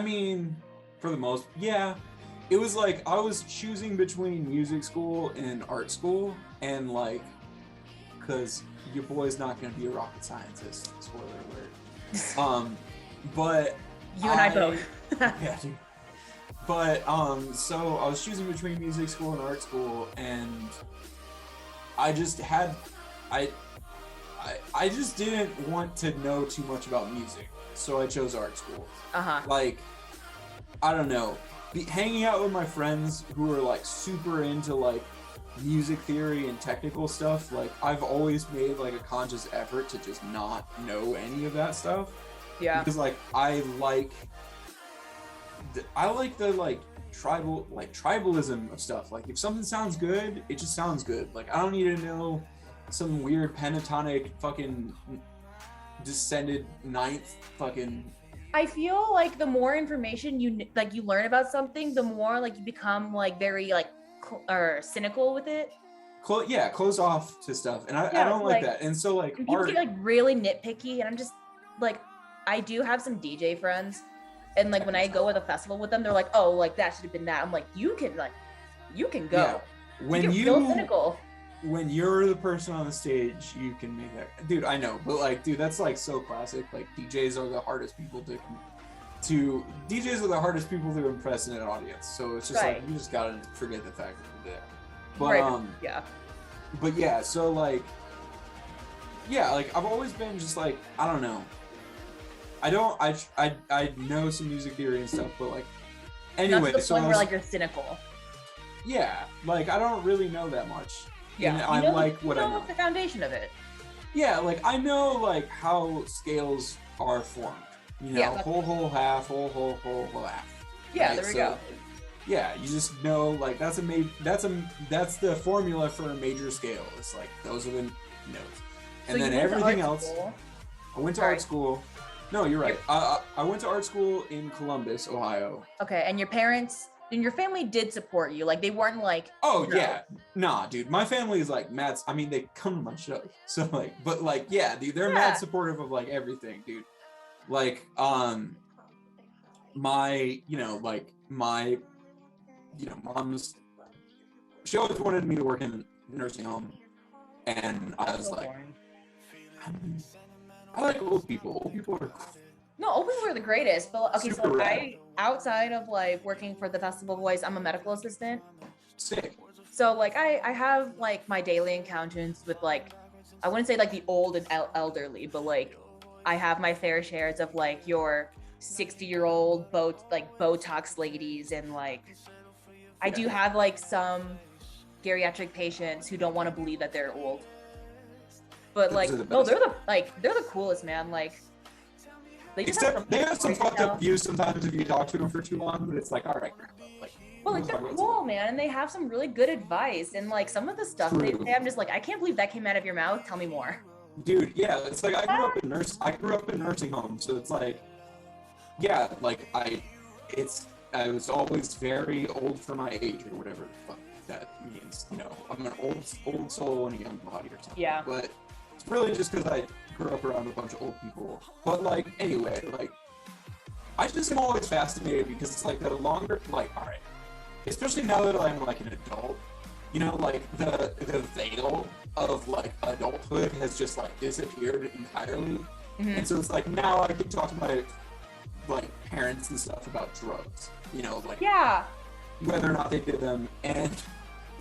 mean, for the most, it was I was choosing between music school and art school, and because your boy's not going to be a rocket scientist, spoiler alert. But you and I both. Yeah, dude. But so I was choosing between music school and art school, and I just didn't want to know too much about music, so I chose art school. I don't know, hanging out with my friends who are super into music theory and technical stuff, I've always made a conscious effort to just not know any of that stuff. Yeah. Because I like the tribalism of stuff. If something sounds good, it just sounds good. I don't need to know some weird pentatonic fucking descended ninth fucking. I feel the more information you learn about something, the more you become very or cynical with it. Close off to stuff, and I don't like that. And so and people get really nitpicky, and I'm just I do have some DJ friends, and when I go to a festival with them, they're like, oh, that should have been that. I'm like, you can go. Yeah. When you feel cynical. When you're the person on the stage, you can make that. Dude, I know, but dude, that's so classic. DJs are the hardest people to impress in an audience. So it's just you just gotta forget the fact that you did. But But yeah, so I've always been just I don't know. I know some music theory and stuff, but anyway, that's the point where you're cynical. Yeah, I don't really know that much. Yeah, and I what I know. The foundation of it. Yeah, I know how scales are formed. Whole, half, whole, half. Yeah, right? There we go. Yeah, you just know that's the formula for a major scale. It's those are the notes, and then everything else. I went to art school. No, you're right. I went to art school in Columbus, Ohio. Okay, and your parents and your family did support you. They weren't oh no. Yeah, nah, dude. My family is mad. I mean, they come to my show, so but yeah, dude, they're mad supportive of everything, dude. My mom's. She always wanted me to work in a nursing home, and I was I like old people. Old people are cool. No, old people are the greatest. But okay, Super rad. outside of working for the Festival Boys, I'm a medical assistant. Sick. So I have my daily encounters with I wouldn't say the old and elderly, but I have my fair shares of your 60-year-old Botox ladies, and I do have some geriatric patients who don't want to believe that they're old. But they're the coolest, man. They have some fucked up views sometimes if you talk to them for too long, but it's all right, well, they're cool, man, and they have some really good advice, and some of the stuff they say, I'm just I can't believe that came out of your mouth. Tell me more. Dude, yeah, it's I grew up in nursing homes, so it's yeah, I was always very old for my age, or whatever the fuck that means. I'm an old soul in a young body or something. Yeah. But it's really just because I grew up around a bunch of old people. But like, anyway, like, I just am always fascinated because it's like the longer, like, all right, especially now that I'm like an adult, you know, like the veil of like adulthood has just like disappeared entirely. Mm-hmm. And so it's like now I can talk to my like parents and stuff about drugs, you know, like whether or not they did them, and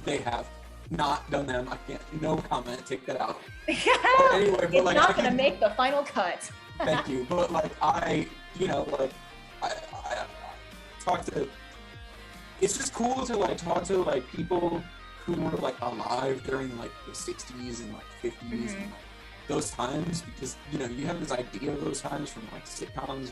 they have not done them. I can't, no comment, take that out. But anyway, but it's like, not gonna make the final cut. Thank you. But like you know, like I talk to. It's just cool to like talk to like people who were like alive during like the 60s and like 50s and like those times, because you know you have this idea of those times from like sitcoms.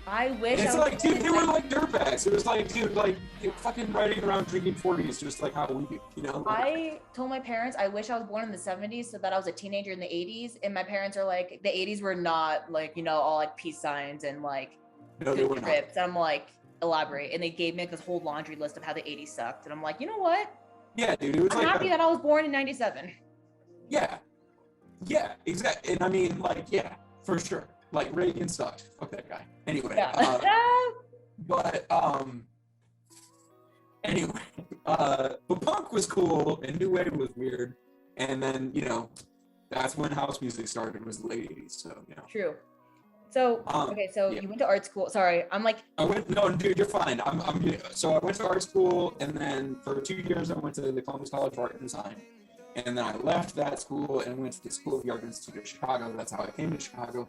I wish. It's like, dude, they were like dirtbags. It was like, dude, like you're fucking riding around drinking 40s, just like how we do, you know? Like, I told my parents I wish I was born in the 70s so that I was a teenager in the 80s, and my parents are like, the 80s were not like, you know, all like peace signs and like good trips. And I'm like, elaborate. And they gave me like this whole laundry list of how the 80s sucked, and I'm like, you know what? Yeah, dude, it was I'm happy that I was born in 97. Yeah, exactly. And I mean, like, yeah, for sure. Like Reagan sucked. Fuck that guy. Anyway, but punk was cool and new wave was weird, and then you know that's when house music started, was the late 80s. So you know. True. So okay, so you went to art school. Sorry, I'm like. No, dude, you're fine. So I went to art school, and then for 2 years I went to the Columbus College of Art and Design, and then I left that school and went to the School of the Art Institute of Chicago. That's how I came to Chicago.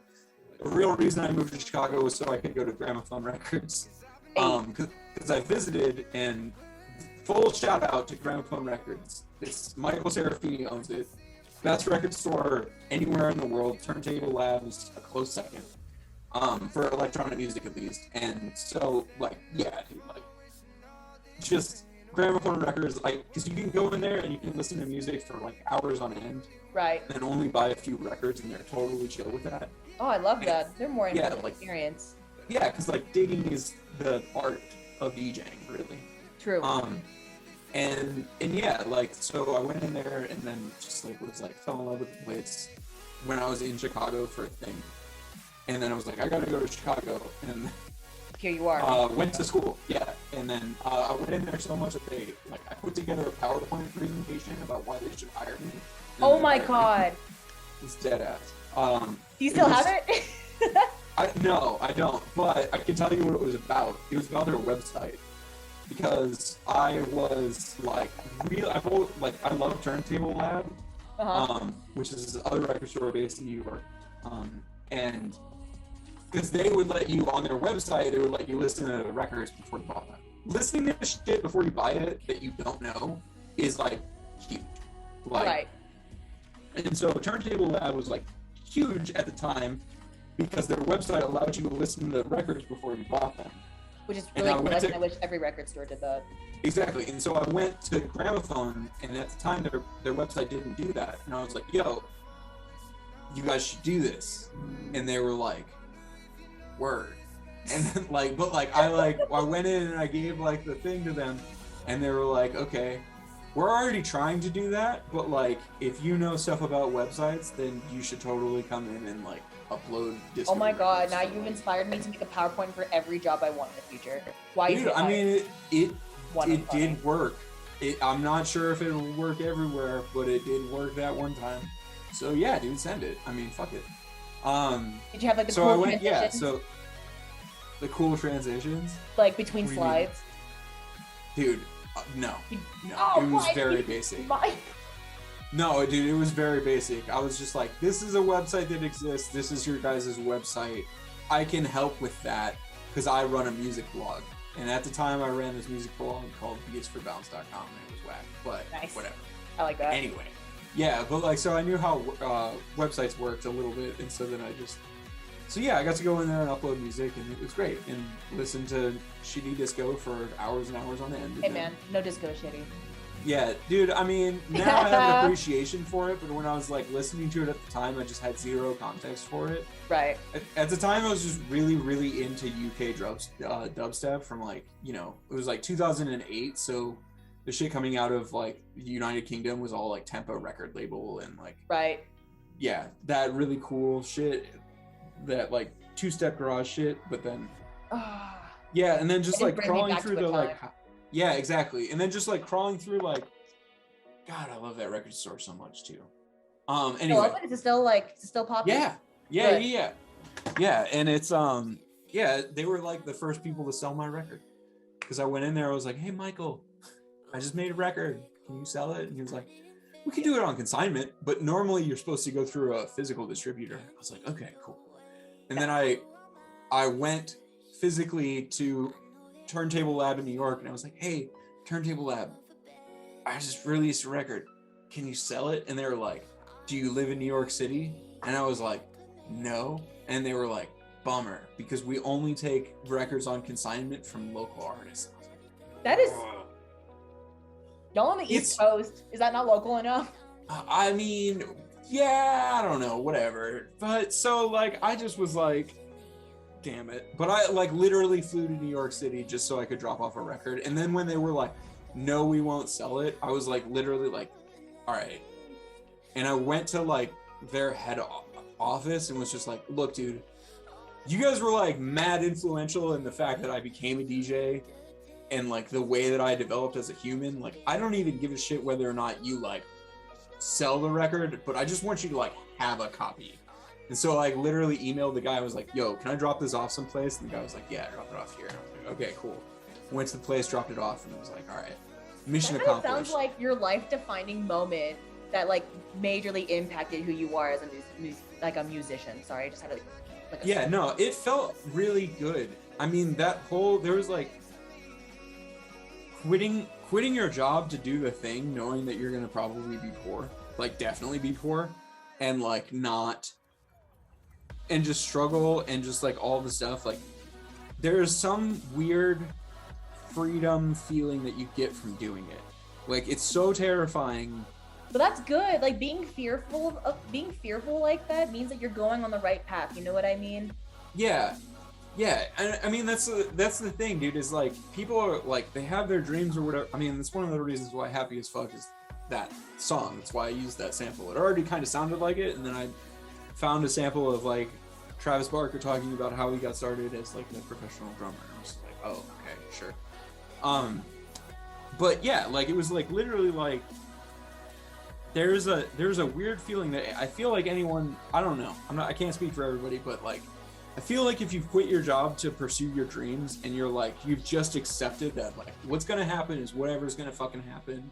The real reason I moved to Chicago was so I could go to Gramophone Records, because I visited, and full shout out to Gramophone Records. It's Michael Serafini owns it. Best record store anywhere in the world. Turntable Lab is a close second, for electronic music at least. And so, like, yeah, dude, like, just Gramophone Records, like, because you can go in there and you can listen to music for like hours on end, right? And only buy a few records, and they're totally chill with that. Oh, I love that. They're more into the like, experience. Yeah, because like digging is the art of DJing, really. True. And yeah, like, so I went in there and then just like was like fell in love with the place when I was in Chicago for a thing, and then I was like, I gotta go to Chicago, and here you are. Went to school, yeah, and then I went in there so much that they like I put together a PowerPoint presentation about why they should hire me. Oh my god. It's dead ass. Do you still have it? No, I don't. But I can tell you what it was about. It was about their website, because I was like, I love Turntable Lab, which is this other record store based in New York, and because they would let you on their website, they would let you listen to records before you bought them. Listening to shit before you buy it that you don't know is like huge, like. Right. And so Turntable Lab was like huge at the time because their website allowed you to listen to the records before you bought them. Which is really cool. I wish every record store did that. Exactly. And so I went to Gramophone, and at the time their website didn't do that. And I was like, yo, you guys should do this. And they were like, word. And then I went in and I gave like the thing to them, and they were like, okay, we're already trying to do that, but like if you know stuff about websites, then you should totally come in and like upload this. Oh my god, now you've inspired me to make a PowerPoint for every job I want in the future. Why? Dude, I mean, it did work. I'm not sure if it'll work everywhere, but it did work that one time. So yeah, dude, send it. I mean, fuck it. Did you have like the cool transitions? Yeah, so the cool transitions? Like between slides? Dude, no. Oh, it was very basic. No, dude, it was very basic. I was just like, this is a website that exists. This is your guys' website. I can help with that because I run a music blog. And at the time, I ran this music blog called beatsforbounce.com, and it was whack, but nice. Whatever. I like that. Anyway, yeah, but like, so I knew how websites worked a little bit, and so then I got to go in there and upload music, and it was great, and listen to shitty disco for hours and hours on end. Hey man, no disco shitty. Yeah, dude, I mean, now I have an appreciation for it, but when I was like listening to it at the time, I just had zero context for it. Right. At the time, I was just really, really into UK dubstep from like, you know, it was like 2008, so the shit coming out of like the United Kingdom was all like Tempo record label and like. Right. yeah, that really cool shit, that like two-step garage shit, but then yeah, and then just like crawling through the like, yeah, exactly, and then just like crawling through like, God, I love that record store so much too. Anyway, is it still popular? Yeah, and it's yeah, they were like the first people to sell my record, because I went in there, I was like, hey Michael, I just made a record, can you sell it? And he was like, we can do it on consignment, but normally you're supposed to go through a physical distributor. I was like, okay, cool. And then I went physically to Turntable Lab in New York, and I was like, hey, Turntable Lab, I just released a record, can you sell it? And they were like, do you live in New York City? And I was like, no. And they were like, bummer, because we only take records on consignment from local artists. That is, y'all on the East Coast, is that not local enough? I mean, yeah, I don't know, whatever. But so like, I just was like, damn it. But I like literally flew to New York City just so I could drop off a record. And then when they were like, no, we won't sell it, I was like literally like, all right. And I went to like their head office and was just like, look, dude, you guys were like mad influential in the fact that I became a DJ and like the way that I developed as a human. Like, I don't even give a shit whether or not you like sell the record, but I just want you to like have a copy. And so I like literally emailed the guy. I was like, yo, can I drop this off someplace? And the guy was like, yeah, drop it off here. And I was like, okay, cool. Went to the place, dropped it off, and I was like, all right, mission accomplished. That sounds like your life-defining moment that like majorly impacted who you are as a musician. Sorry, I just had to like yeah, no, it felt really good. I mean, there was like quitting your job to do the thing, knowing that you're gonna probably be poor, like definitely be poor, and like not, and just struggle and just like all the stuff. Like there's some weird freedom feeling that you get from doing it. Like it's so terrifying. But that's good. Like being fearful like that means that you're going on the right path. You know what I mean? Yeah. I mean, that's the thing, dude, is like people are like, they have their dreams or whatever. I mean, that's one of the reasons why Happy as Fuck is that song. That's why I used that sample. It already kind of sounded like it. And then I found a sample of like Travis Barker talking about how he got started as like a professional drummer. And I was like, oh, okay, sure. But yeah, like it was like literally like, there's a weird feeling that I feel like anyone, I don't know, I can't speak for everybody, but like I feel like if you've quit your job to pursue your dreams and you're like, you've just accepted that like what's gonna happen is whatever's gonna fucking happen,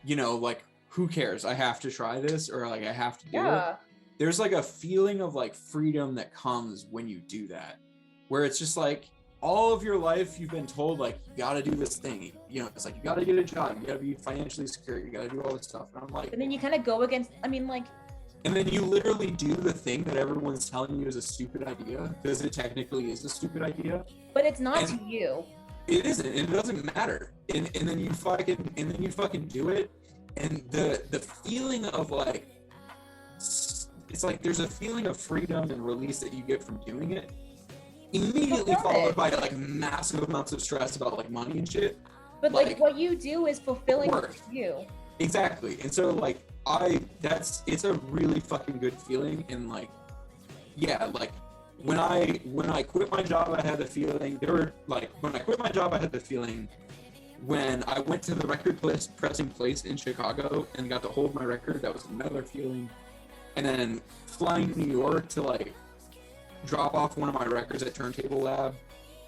you know, like who cares, I have to try this, or like I have to do it. There's like a feeling of like freedom that comes when you do that, where it's just like all of your life you've been told like you gotta do this thing, you know, it's like you gotta get a job, you gotta be financially secure, you gotta do all this stuff, and I'm like, and then you kind of go against, I mean, like, and then you literally do the thing that everyone's telling you is a stupid idea, because it technically is a stupid idea, but it's not to you. It isn't, and it doesn't matter, and then you fucking do it, and the feeling of like, it's like there's a feeling of freedom and release that you get from doing it, immediately followed by like massive amounts of stress about like money and shit. But like what you do is fulfilling for you. Exactly. And so like it's a really fucking good feeling. And like, yeah, like when I quit my job, I had the feeling when I went to the record pressing place in Chicago and got to hold my record, that was another feeling. And then flying to New York to like drop off one of my records at Turntable Lab,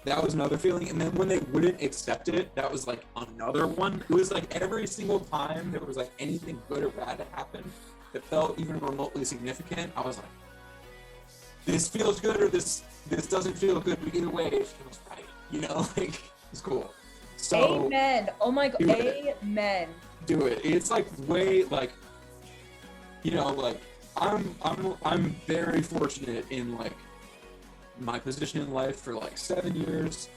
that was another feeling. And then when they wouldn't accept it, that was like another one. It was like every single time there was like anything good or bad that happened that felt even remotely significant, I was like, this feels good or this doesn't feel good, but either way it feels right, you know. Like it's cool. So amen. Oh my god, amen. Do it. It's like way like, you know, like I'm very fortunate in like my position in life. For like 7 years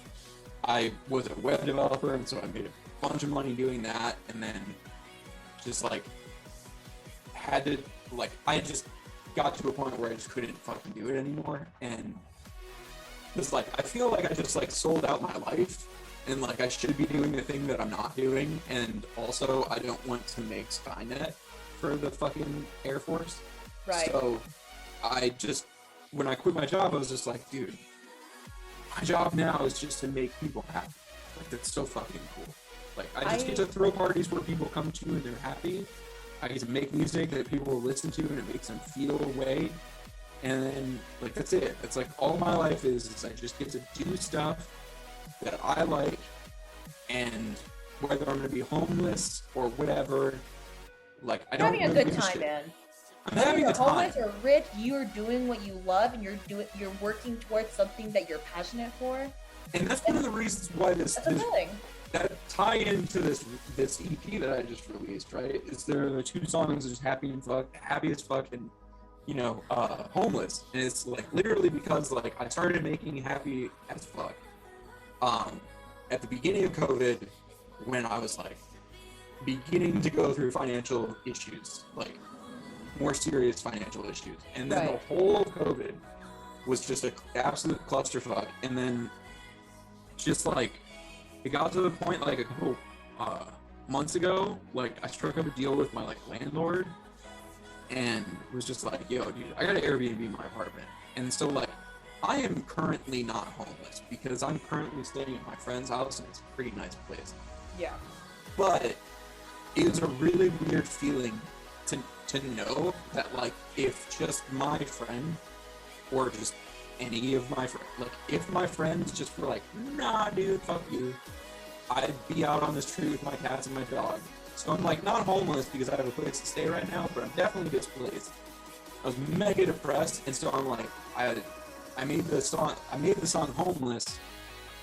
I was a web developer, and so I made a bunch of money doing that, and then just like had to like, I just got to a point where I just couldn't fucking do it anymore, and it's like I feel like I just like sold out my life, and like I should be doing the thing that I'm not doing, and also I don't want to make Skynet for the fucking Air Force. Right. So when I quit my job, I was just like, dude, my job now is just to make people happy. Like, that's so fucking cool. Like, I just get to throw parties where people come to and they're happy. I get to make music that people will listen to and it makes them feel a way. And then, like, that's it. It's like all my life is I just get to do stuff that I like, and whether I'm gonna be homeless or whatever, like, I don't having a really good give a time, shit. man. I'm having a Whether you're time. homeless or rich, you're doing what you love, and you're working towards something that you're passionate for. And that's one of the reasons why That's fulfilling. that tie into this EP that I just released, right? Is there are two songs, just happy as fuck, and homeless. And it's like literally because like I started making happy as fuck at the beginning of COVID, when I was like beginning to go through financial issues, like more serious financial issues. And then the whole of COVID was just an absolute clusterfuck. And then just like it got to the point like a couple months ago, like I struck up a deal with my like landlord, and was just like, yo, dude, I gotta Airbnb my apartment. And so like I am currently not homeless because I'm currently staying at my friend's house, and it's a pretty nice place. Yeah. But it was a really weird feeling to know that like if just my friend or just any of my friends, like if my friends just were like, nah dude, fuck you, I'd be out on this tree with my cats and my dog. So I'm like not homeless because I have a place to stay right now, but I'm definitely displaced. I was mega depressed, and so I'm like, I made the song Homeless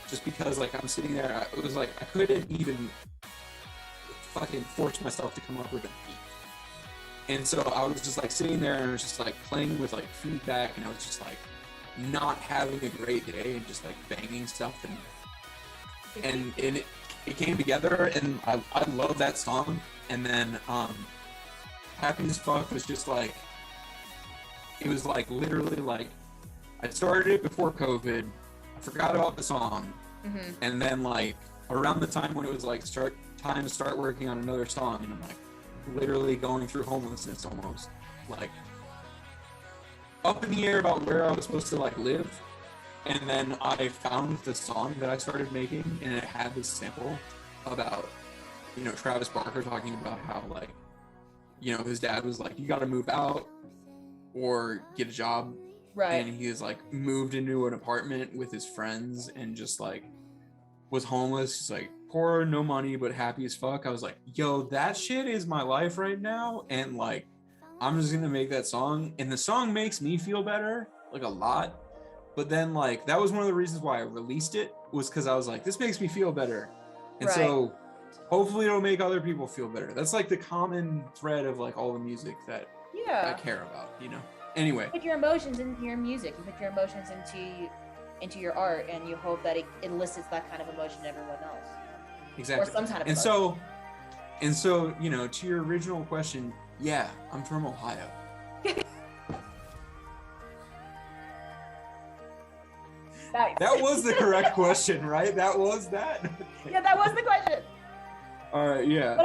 just because like I'm sitting there, it was like I couldn't even fucking force myself to come up with a beat. And so I was just like sitting there and I was just like playing with like feedback, and I was just like not having a great day and just like banging stuff, and it came together, and I love that song. And then Happy as Fuck was just like, it was like literally like I started it before COVID, I forgot about the song, and then like around the time when it was like time to start working on another song, and I'm like literally going through homelessness almost, like up in the air about where I was supposed to like live. And then I found the song that I started making, and it had this sample about, Travis Barker talking about how like, his dad was like, you got to move out or get a job. Right. And he was like moved into an apartment with his friends and just like was homeless. He's like poor, no money, but happy as fuck. I was like, yo, that shit is my life right now. And like, I'm just going to make that song. And the song makes me feel better, like a lot. But then like, that was one of the reasons why I released it, was because I was like, this makes me feel better. And so hopefully it'll make other people feel better. That's like the common thread of like all the music that I care about, Anyway. You put your emotions into your music. You put your emotions into your art, and you hope that it elicits that kind of emotion in everyone else. Exactly. Or some kind of emotion. And so, to your original question, yeah, I'm from Ohio. Nice. That was the correct question, right? That was that? Yeah, that was the question. All right, yeah.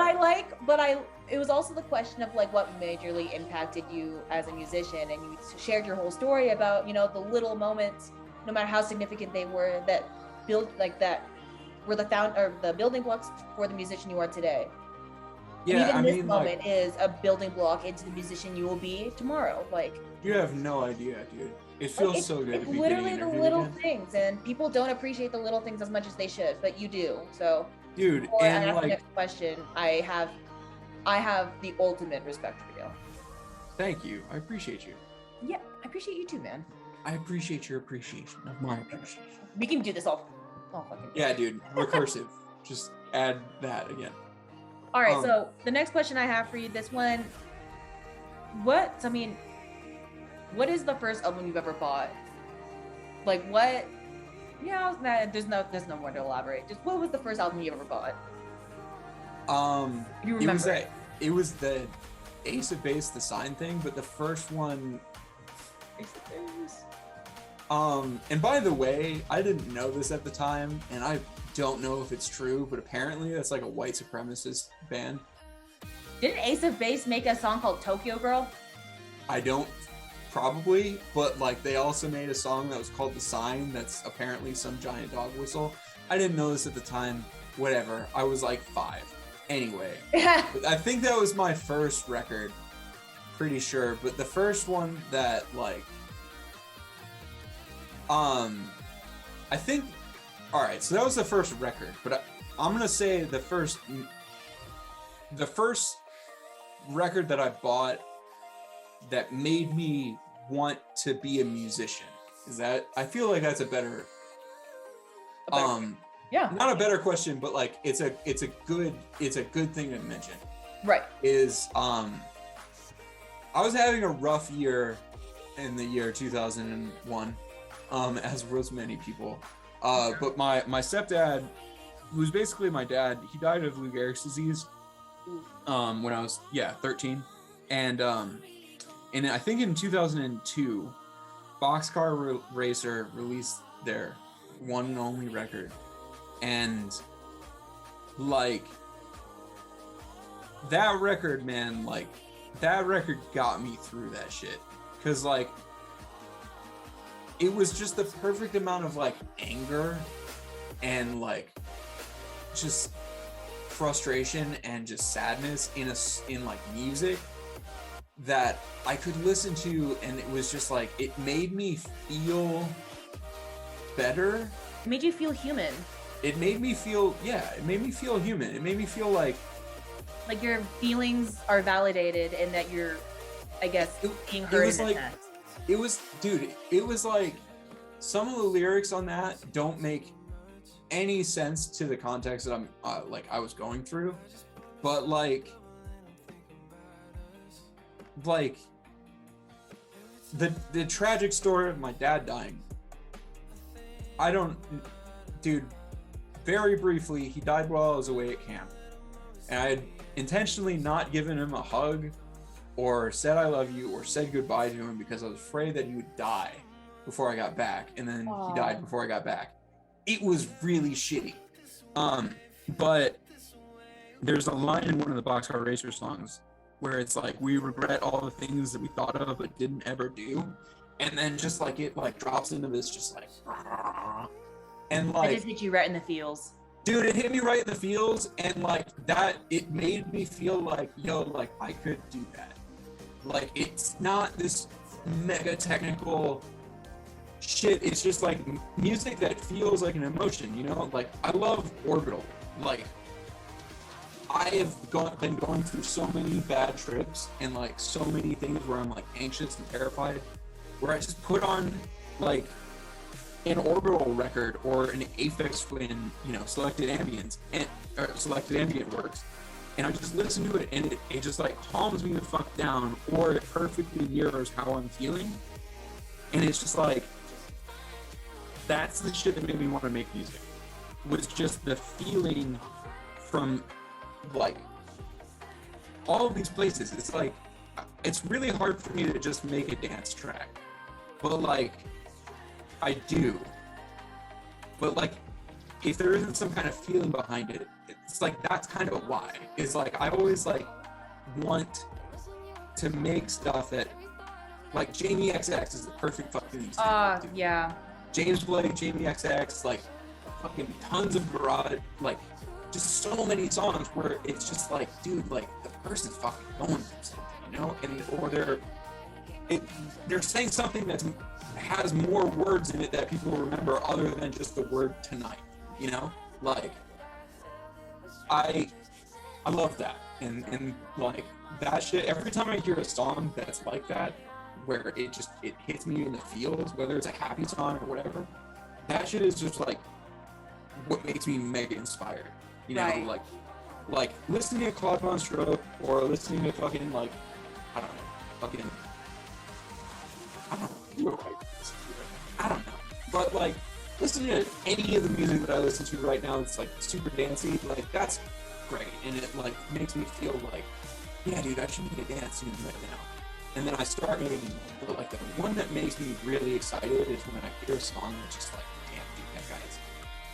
It was also the question of like what majorly impacted you as a musician, and you shared your whole story about, the little moments, no matter how significant they were, that were the building blocks for the musician you are today. Yeah, and even this moment is a building block into the musician you will be tomorrow. Like, you have no idea, dude. It feels so good to be literally the little things, and people don't appreciate the little things as much as they should, but you do. So, dude, before I ask the next question, I have the ultimate respect for you. Thank you. I appreciate you. Yeah, I appreciate you too, man. I appreciate your appreciation of my appreciation. We can do this all fucking. Yeah, dude. Recursive. Just add that again. All right. So the next question I have for you, this one, what is the first album you've ever bought? Like what? Yeah, there's no more to elaborate. Just what was the first album you ever bought? You remember? It was the Ace of Base, the Sign thing, but the first one. Ace of Base. And by the way, I didn't know this at the time, and I don't know if it's true, but apparently that's like a white supremacist band. Didn't Ace of Base make a song called Tokyo Girl? I don't, probably, but like they also made a song that was called The Sign that's apparently some giant dog whistle. I didn't know this at the time. Whatever. I was like 5. Anyway, I think that was my first record. Pretty sure, but the first one that like, I think, all right, so that was the first record, but I'm gonna say the first record that I bought that made me want to be a musician. Is that, I feel like that's a better yeah, not a better question, but like it's a good thing to mention. Right. Is I was having a rough year in the year 2001, as was many people. But my stepdad, who's basically my dad, he died of Lou Gehrig's disease when I was 13, and I think in 2002, Boxcar Racer released their one and only record, and like that record, man, like that record got me through that shit, because like it was just the perfect amount of like anger and like just frustration and just sadness in like music that I could listen to, and it was just like it made me feel better. It made you feel human. It made me feel human. It made me feel like your feelings are validated and that you're, I guess, being heard in a sense. It was like some of the lyrics on that don't make any sense to the context that I'm I was going through, but like the tragic story of my dad dying. Very briefly, he died while I was away at camp, and I had intentionally not given him a hug or said I love you or said goodbye to him because I was afraid that he would die before I got back, and then he died before I got back. It was really shitty. But there's a line in one of the Boxcar Racer songs where it's like, we regret all the things that we thought of but didn't ever do, and then just like it like drops into this just like, and like it just hit you right in the feels. Dude, it hit me right in the feels, and like that, it made me feel like, yo, like I could do that. Like it's not this mega technical shit, it's just like music that feels like an emotion, you know? Like I love Orbital. Like I have been going through so many bad trips and like so many things where I'm like anxious and terrified, where I just put on like an Orbital record or an Aphex Twin, selected ambient works, and I just listen to it, and it just like calms me the fuck down, or it perfectly mirrors how I'm feeling, and it's just like, that's the shit that made me want to make music, was just the feeling from like all of these places. It's like, it's really hard for me to just make a dance track, but like I do. But like, if there isn't some kind of feeling behind it, it's like, that's kind of why. It's like, I always like want to make stuff that, like Jamie XX is the perfect fucking example. Yeah. James Blake, Jamie XX, like fucking tons of garage, like just so many songs where it's just like, dude, like the person's fucking going through something, and or they're saying something that has more words in it that people remember other than just the word tonight, like I love that, and like that shit. Every time I hear a song that's like that, where it hits me in the feels, whether it's a happy song or whatever, that shit is just like what makes me mega inspired, Right. like listening to Claude Von Stroke or listening to fucking like, I don't know, fucking, I don't know, I don't know, but like listening to any of the music that I listen to right now that's like super dancey, like that's great, and it like makes me feel like, yeah, dude, I should make a dance tune right now. And then I start making, like, the one that makes me really excited is when I hear a song that's just like, damn, dude,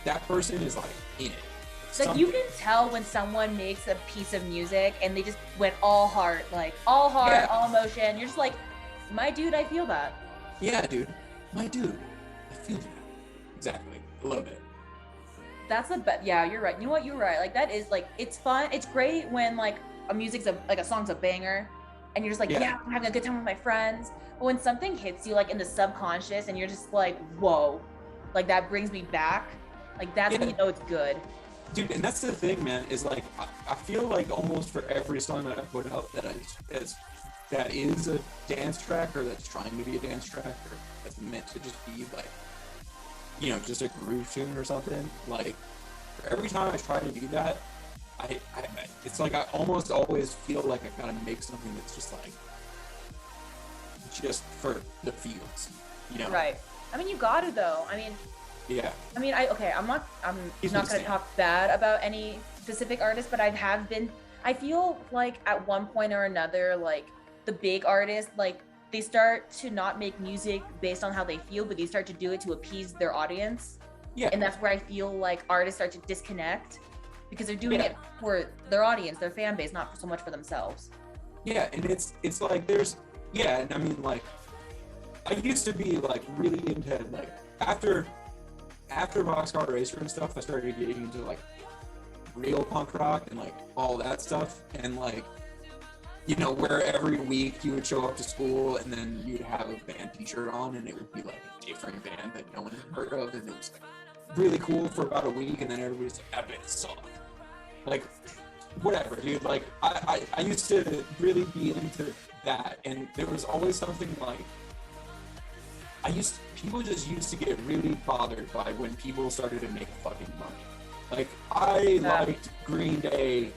that person is like in it. Like you can tell when someone makes a piece of music and they just went all heart, all motion. You're just like, My dude, I feel that. Yeah, dude. My dude. I feel that. Exactly. I love it. That's the best. Yeah, you're right. You know what? You're right. Like that is like it's fun. It's great when like a song's a banger, and you're just like, Yeah. yeah, I'm having a good time with my friends. But when something hits you like in the subconscious, and you're just like, whoa, like that brings me back. Like that's when you know it's good. Dude, and that's the thing, man, is like I feel like almost for every song that I put out that is a dance track or that's trying to be a dance track or that's meant to just be like, you know, just a groove tune or something, like for every time I try to do that, I it's like I almost always feel like I gotta make something that's just like just for the feels, you know? Right. I mean, you got to though. I mean, Yeah. I mean, I'm not going to talk bad about any specific artist, but I feel like at one point or another, like the big artists, like they start to not make music based on how they feel, but they start to do it to appease their audience. Yeah. And that's where I feel like artists start to disconnect because they're doing it for their audience, their fan base, not so much for themselves. Yeah, and it's like and I mean like I used to be like really into like after Boxcar Racer and stuff, I started getting into like real punk rock and like all that stuff, and like, you know, where every week you would show up to school and then you'd have a band t-shirt on and it would be like a different band that no one had heard of, and it was like really cool for about a week, and then everybody's like, that band sucked. Like, whatever, dude. Like, I used to really be into that, and there was always something like people just used to get really bothered by when people started to make fucking money. Like, I liked Green Day.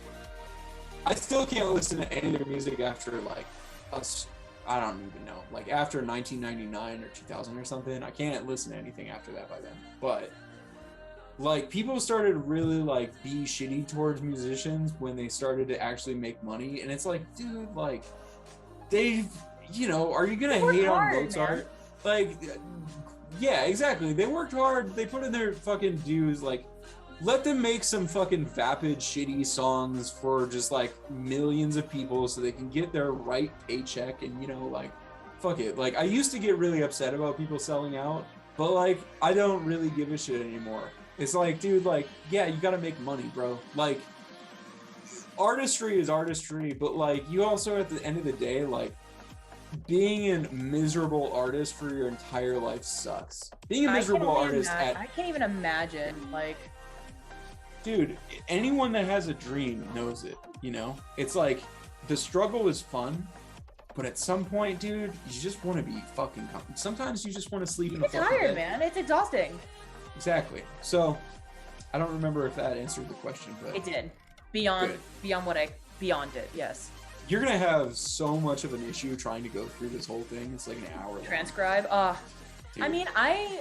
I still can't listen to any of their music after like I don't even know, like after 1999 or 2000 or something. I can't listen to anything after that by then. But like people started really like be shitty towards musicians when they started to actually make money, and it's like, dude, like they, you know, are you gonna hate on Mozart? Man. Like, yeah, exactly. They worked hard. They put in their fucking dues. Like, let them make some fucking vapid, shitty songs for just like millions of people so they can get their right paycheck. And, you know, like, fuck it. Like, I used to get really upset about people selling out, but like, I don't really give a shit anymore. It's like, dude, like, yeah, you gotta make money, bro. Like, artistry is artistry, but like, you also at the end of the day, like, being a miserable artist for your entire life sucks. Being a miserable artist I can't even imagine, like, dude, anyone that has a dream knows it, you know? It's like the struggle is fun, but at some point, dude, you just want to be fucking sometimes you just want to sleep in a fucking bed. It's tired, man. It's exhausting. Exactly. So I don't remember if that answered the question, but it did. Beyond it, yes. You're gonna have so much of an issue trying to go through this whole thing. It's like an hour. Transcribe. I mean, I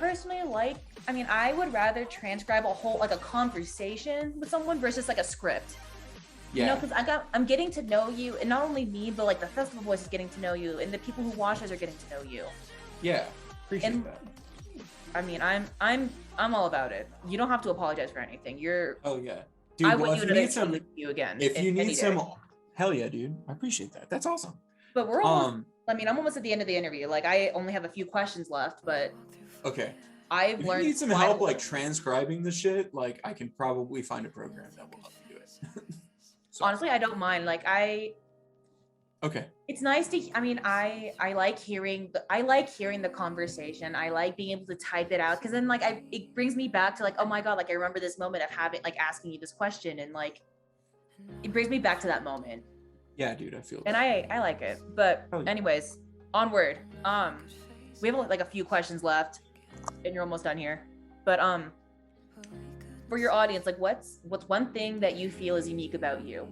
personally like. I mean, I would rather transcribe a whole like a conversation with someone versus like a script. Yeah. You know, because I'm getting to know you, and not only me, but like the festival boys is getting to know you, and the people who watch us are getting to know you. Yeah, appreciate that. I mean, I'm all about it. You don't have to apologize for anything. You're. Oh yeah, dude. I want you to meet you again. If you need some. Hell yeah, dude. I appreciate that. That's awesome. But we're almost, I mean, I'm almost at the end of the interview. Like, I only have a few questions left, but... Okay. If you need some help, like, transcribing the shit, like, I can probably find a program that will help you do it. Honestly, I don't mind. Like, Okay. It's nice to... I mean, I like hearing... I like hearing the conversation. I like being able to type it out. Because then, like, it brings me back to, like, oh my God, like, I remember this moment of having, like, asking you this question, and, like... It brings me back to that moment. Yeah, dude, I feel. And I like it. But anyways, onward. We have like a few questions left, and you're almost done here. But for your audience, like what's one thing that you feel is unique about you?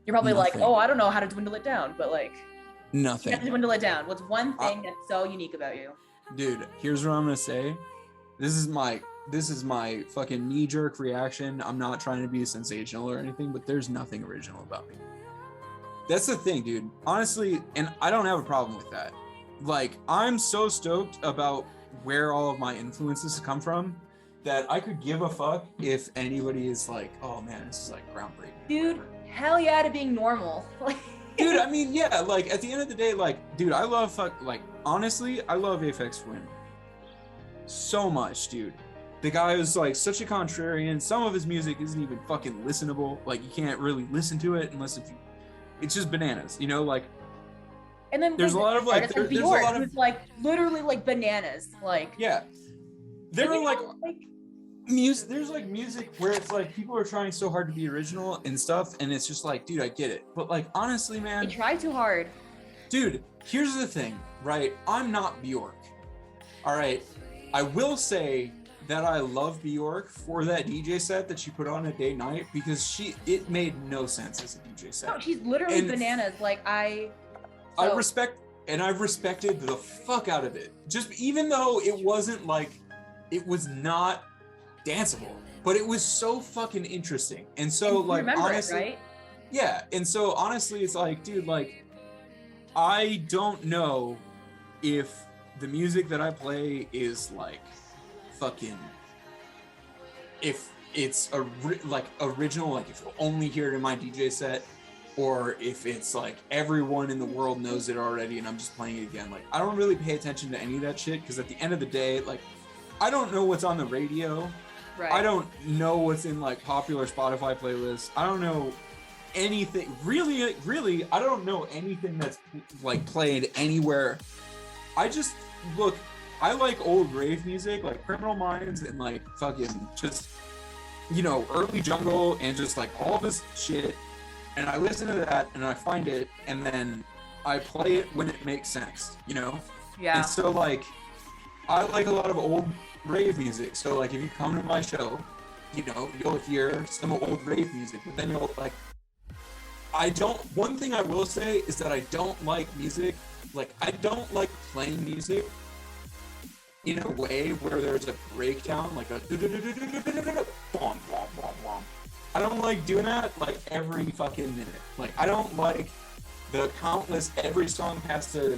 You're probably Nothing. like, oh, I don't know how to dwindle it down, but like nothing. You have to dwindle it down. What's one thing that's so unique about you? Dude, here's what I'm gonna say. This is my fucking knee-jerk reaction. I'm not trying to be sensational or anything, but there's nothing original about me. That's the thing, dude. Honestly, and I don't have a problem with that. Like, I'm so stoked about where all of my influences come from that I could give a fuck if anybody is like, oh man, this is like groundbreaking. Dude, hell yeah to being normal. Dude, I mean, yeah, like at the end of the day, like, dude, I love honestly, I love Aphex Twin so much, dude. The guy is like such a contrarian. Some of his music isn't even fucking listenable. Like, you can't really listen to it unless it's just bananas, you know, like. And then there's a lot of like there's a lot of, who's like literally like bananas, like. Yeah, there are like music. There's like music where it's like people are trying so hard to be original and stuff, and it's just like, dude, I get it, but like honestly, man, they try too hard. Dude, here's the thing, right? I'm not Bjork. All right, I will say that I love Bjork for that DJ set that she put on at Day Night, because it made no sense as a DJ set. No, she's literally bananas. Like I respect, and I've respected the fuck out of it. Just even though it wasn't like, it was not danceable, but it was so fucking interesting. And so like honestly, right? Yeah, and so honestly, it's like, dude, like, I don't know if the music that I play is like fucking, if it's like original, like if you'll only hear it in my DJ set, or if it's like everyone in the world knows it already and I'm just playing it again. Like, I don't really pay attention to any of that shit, because at the end of the day, like, I don't know what's on the radio. Right. I don't know what's in like popular Spotify playlists. I don't know anything really. I don't know anything that's like played anywhere. I just look, I like old rave music, like Criminal Minds and like fucking just, you know, early jungle and just like all this shit. And I listen to that and I find it, and then I play it when it makes sense, you know? Yeah. And so like, I like a lot of old rave music. So like, if you come to my show, you know, you'll hear some old rave music, but then you'll like, one thing I will say is that I don't like music, like I don't like playing music in a way where there's a breakdown, like a bom, bom, bom, bom. I don't like doing that like every fucking minute. Like, I don't like the countless, every song has to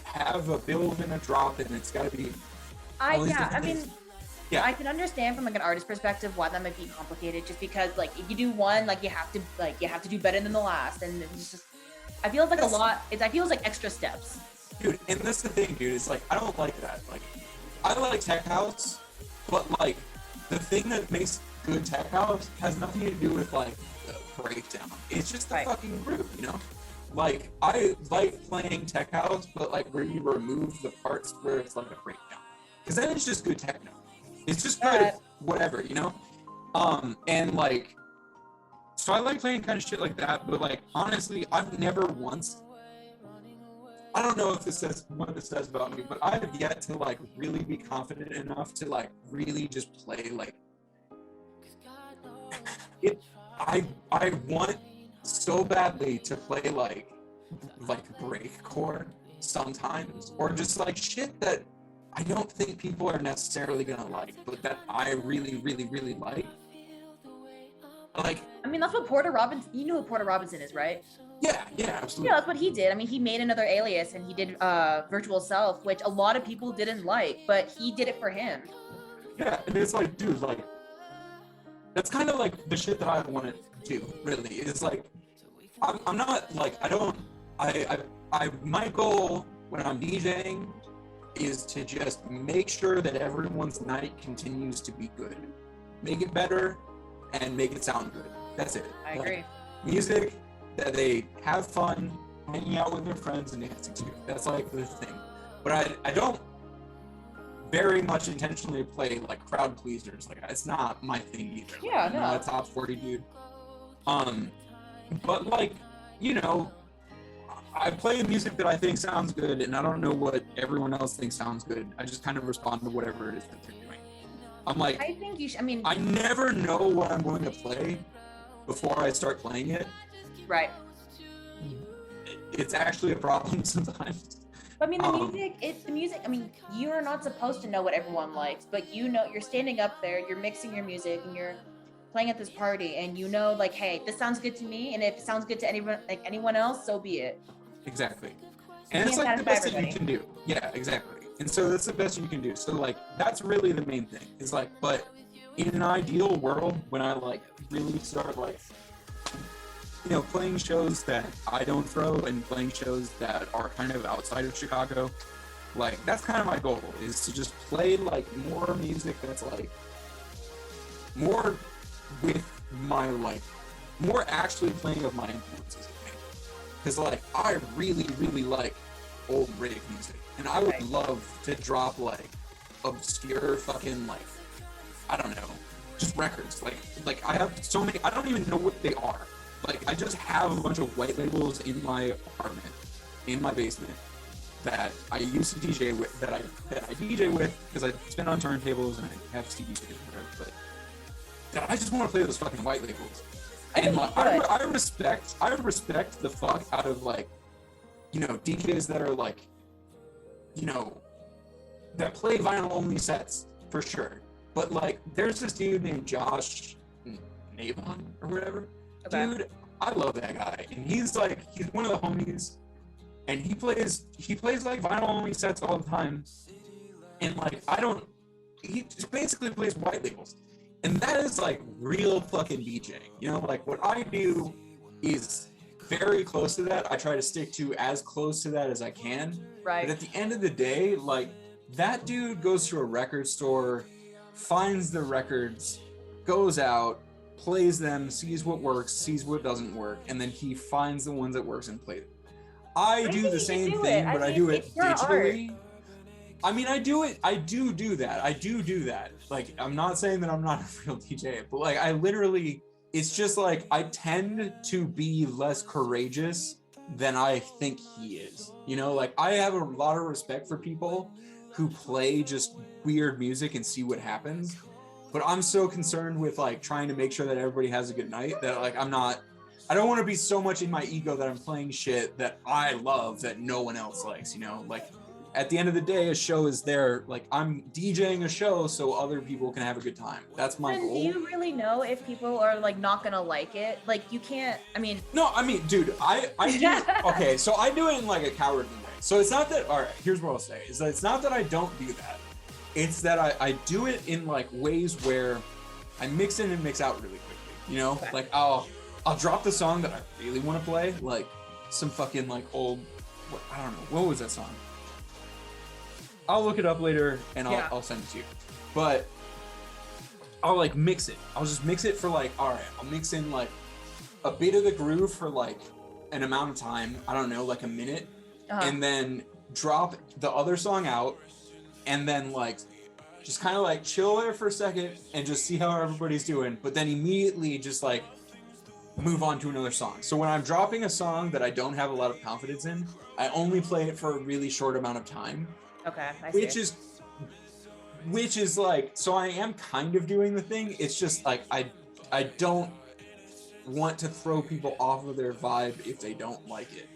have a build and a drop, and it's got to be. I mean, yeah, I can understand from like an artist perspective why that might be complicated, just because like if you do one, like you have to do better than the last, and it's just, I feel like I feel like extra steps. Dude, and that's the thing, dude. It's like, I don't like that. Like, I like tech house, but like the thing that makes good tech house has nothing to do with like the breakdown. It's just the fucking groove, you know? Like, I like playing tech house, but like where you remove the parts where it's like a breakdown, because then it's just good techno. It's just good whatever, you know? And like, so I like playing kind of shit like that, but like honestly, I've never once, I don't know if this says what this says about me, but I have yet to like really be confident enough to like really just play like it. I want so badly to play like breakcore sometimes, or just like shit that I don't think people are necessarily gonna like, but that I really, really, really like. Like, I mean, that's what Porter Robinson. You know who Porter Robinson is, right? Yeah, absolutely. Yeah, that's what he did. I mean, he made another alias and he did Virtual Self, which a lot of people didn't like, but he did it for him. Yeah, and it's like, dude, like, that's kind of like the shit that I want to do, really. It's like, I'm not, like, my goal when I'm DJing is to just make sure that everyone's night continues to be good. Make it better and make it sound good. That's it. I agree. Music that they have fun hanging out with their friends and dancing to. That's like the thing. But I don't very much intentionally play like crowd pleasers. Like, it's not my thing either. Yeah, I'm not a top 40 dude. But like, you know, I play music that I think sounds good, and I don't know what everyone else thinks sounds good. I just kind of respond to whatever it is that they're doing. I'm like, I think you should, I mean, I never know what I'm going to play before I start playing it. Right. It's actually a problem sometimes. But I mean, the music, I mean, you're not supposed to know what everyone likes, but you know, you're standing up there, you're mixing your music, and you're playing at this party, and you know, like, hey, this sounds good to me, and if it sounds good to anyone else, so be it. Exactly. And it's like the best that you can do. Yeah, exactly. And so that's the best you can do. So like, that's really the main thing. Is like, but in an ideal world, when I like really start like playing shows that I don't throw and playing shows that are kind of outside of Chicago, like that's kind of my goal, is to just play like more music that's like more with my like more actually playing of my influences. Because like I really, really like old rave music, and I would love to drop like obscure fucking like I don't know, just records. Like I have so many, I don't even know what they are. Like I just have a bunch of white labels in my apartment, in my basement, that I used to DJ with, that I DJ with because I spin on turntables and I have CDs and whatever. But that I just want to play those fucking white labels. And like, I respect the fuck out of like, DJs that are like, that play vinyl only sets for sure. But like, there's this dude named Josh Navon or whatever. Okay. Dude, I love that guy, and he's one of the homies, and he plays like vinyl only sets all the time, and like he just basically plays white labels. And that is like real fucking DJing, like what I do is very close to that. I try to stick to as close to that as I can. Right. But at the end of the day, like that dude goes to a record store, finds the records, goes out, plays them, sees what works, sees what doesn't work, and then he finds the ones that works and plays them. I do the same thing, but I do it digitally. I mean, I do that. I do do that. Like, I'm not saying that I'm not a real DJ, but like, it's just like, I tend to be less courageous than I think he is. Like, I have a lot of respect for people who play just weird music and see what happens. But I'm so concerned with like trying to make sure that everybody has a good night that like, I don't want to be so much in my ego that I'm playing shit that I love that no one else likes, like, at the end of the day, a show is there. Like, I'm DJing a show so other people can have a good time. That's my goal. Do you really know if people are like not gonna like it? Like, you can't. No, dude, I do. Okay, so I do it in like a cowardly way. So it's not that. All right, here's what I'll say: is that it's not that I don't do that. It's that I do it in like ways where I mix in and mix out really quickly. Okay. Like I'll drop the song that I really want to play, like some fucking like old. I don't know, what was that song? I'll look it up later and I'll send it to you. But I'll like mix it. I'll just mix it for like, all right, I'll mix in like a bit of the groove for like an amount of time. I don't know, like a minute. And then drop the other song out and then like just kind of like chill there for a second and just see how everybody's doing. But then immediately just like move on to another song. So when I'm dropping a song that I don't have a lot of confidence in, I only play it for a really short amount of time. Okay, I see. Which is like, so I am kind of doing the thing. It's just like I don't want to throw people off of their vibe if they don't like it.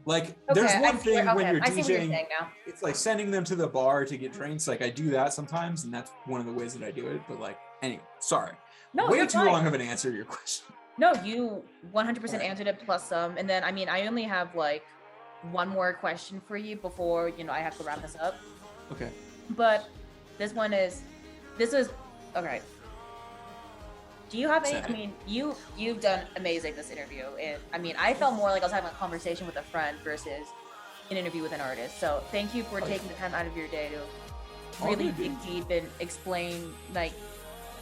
Like, there's one thing when you're DJing, it's like sending them to the bar to get drinks. Like, I do that sometimes, and that's one of the ways that I do it. But like, anyway, sorry. No, way too long of an answer to your question. No, you 100% answered it plus some. And then, I only have like one more question for you before I have to wrap this up. Okay. But this is okay. Do you have any? You've done amazing this interview, and I felt more like I was having a conversation with a friend versus an interview with an artist. So thank you for taking the time out of your day to really dig deep and explain like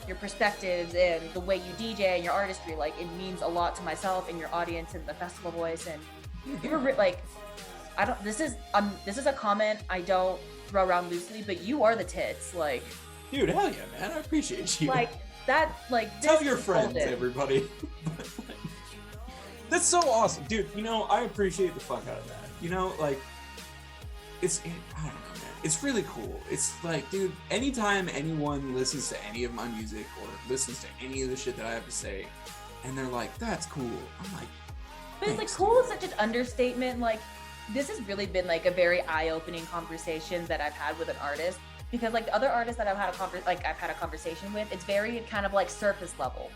your perspectives and the way you DJ and your artistry. Like, it means a lot to myself and your audience and the festival voice. And you were like, this is a comment I don't throw around loosely, but you are the tits. Like, dude, hell yeah, man, I appreciate you. Like that, like, tell your friends, everybody. That's so awesome, dude. I appreciate the fuck out of that. Like, I don't know, man. It's really cool. It's like, dude, anytime anyone listens to any of my music or listens to any of the shit that I have to say, and they're like, "That's cool," I'm like, but it's like, cool is such an understatement. Like, this has really been like a very eye-opening conversation that I've had with an artist, because like the other artists that I've had a conversation with, it's very kind of like surface level.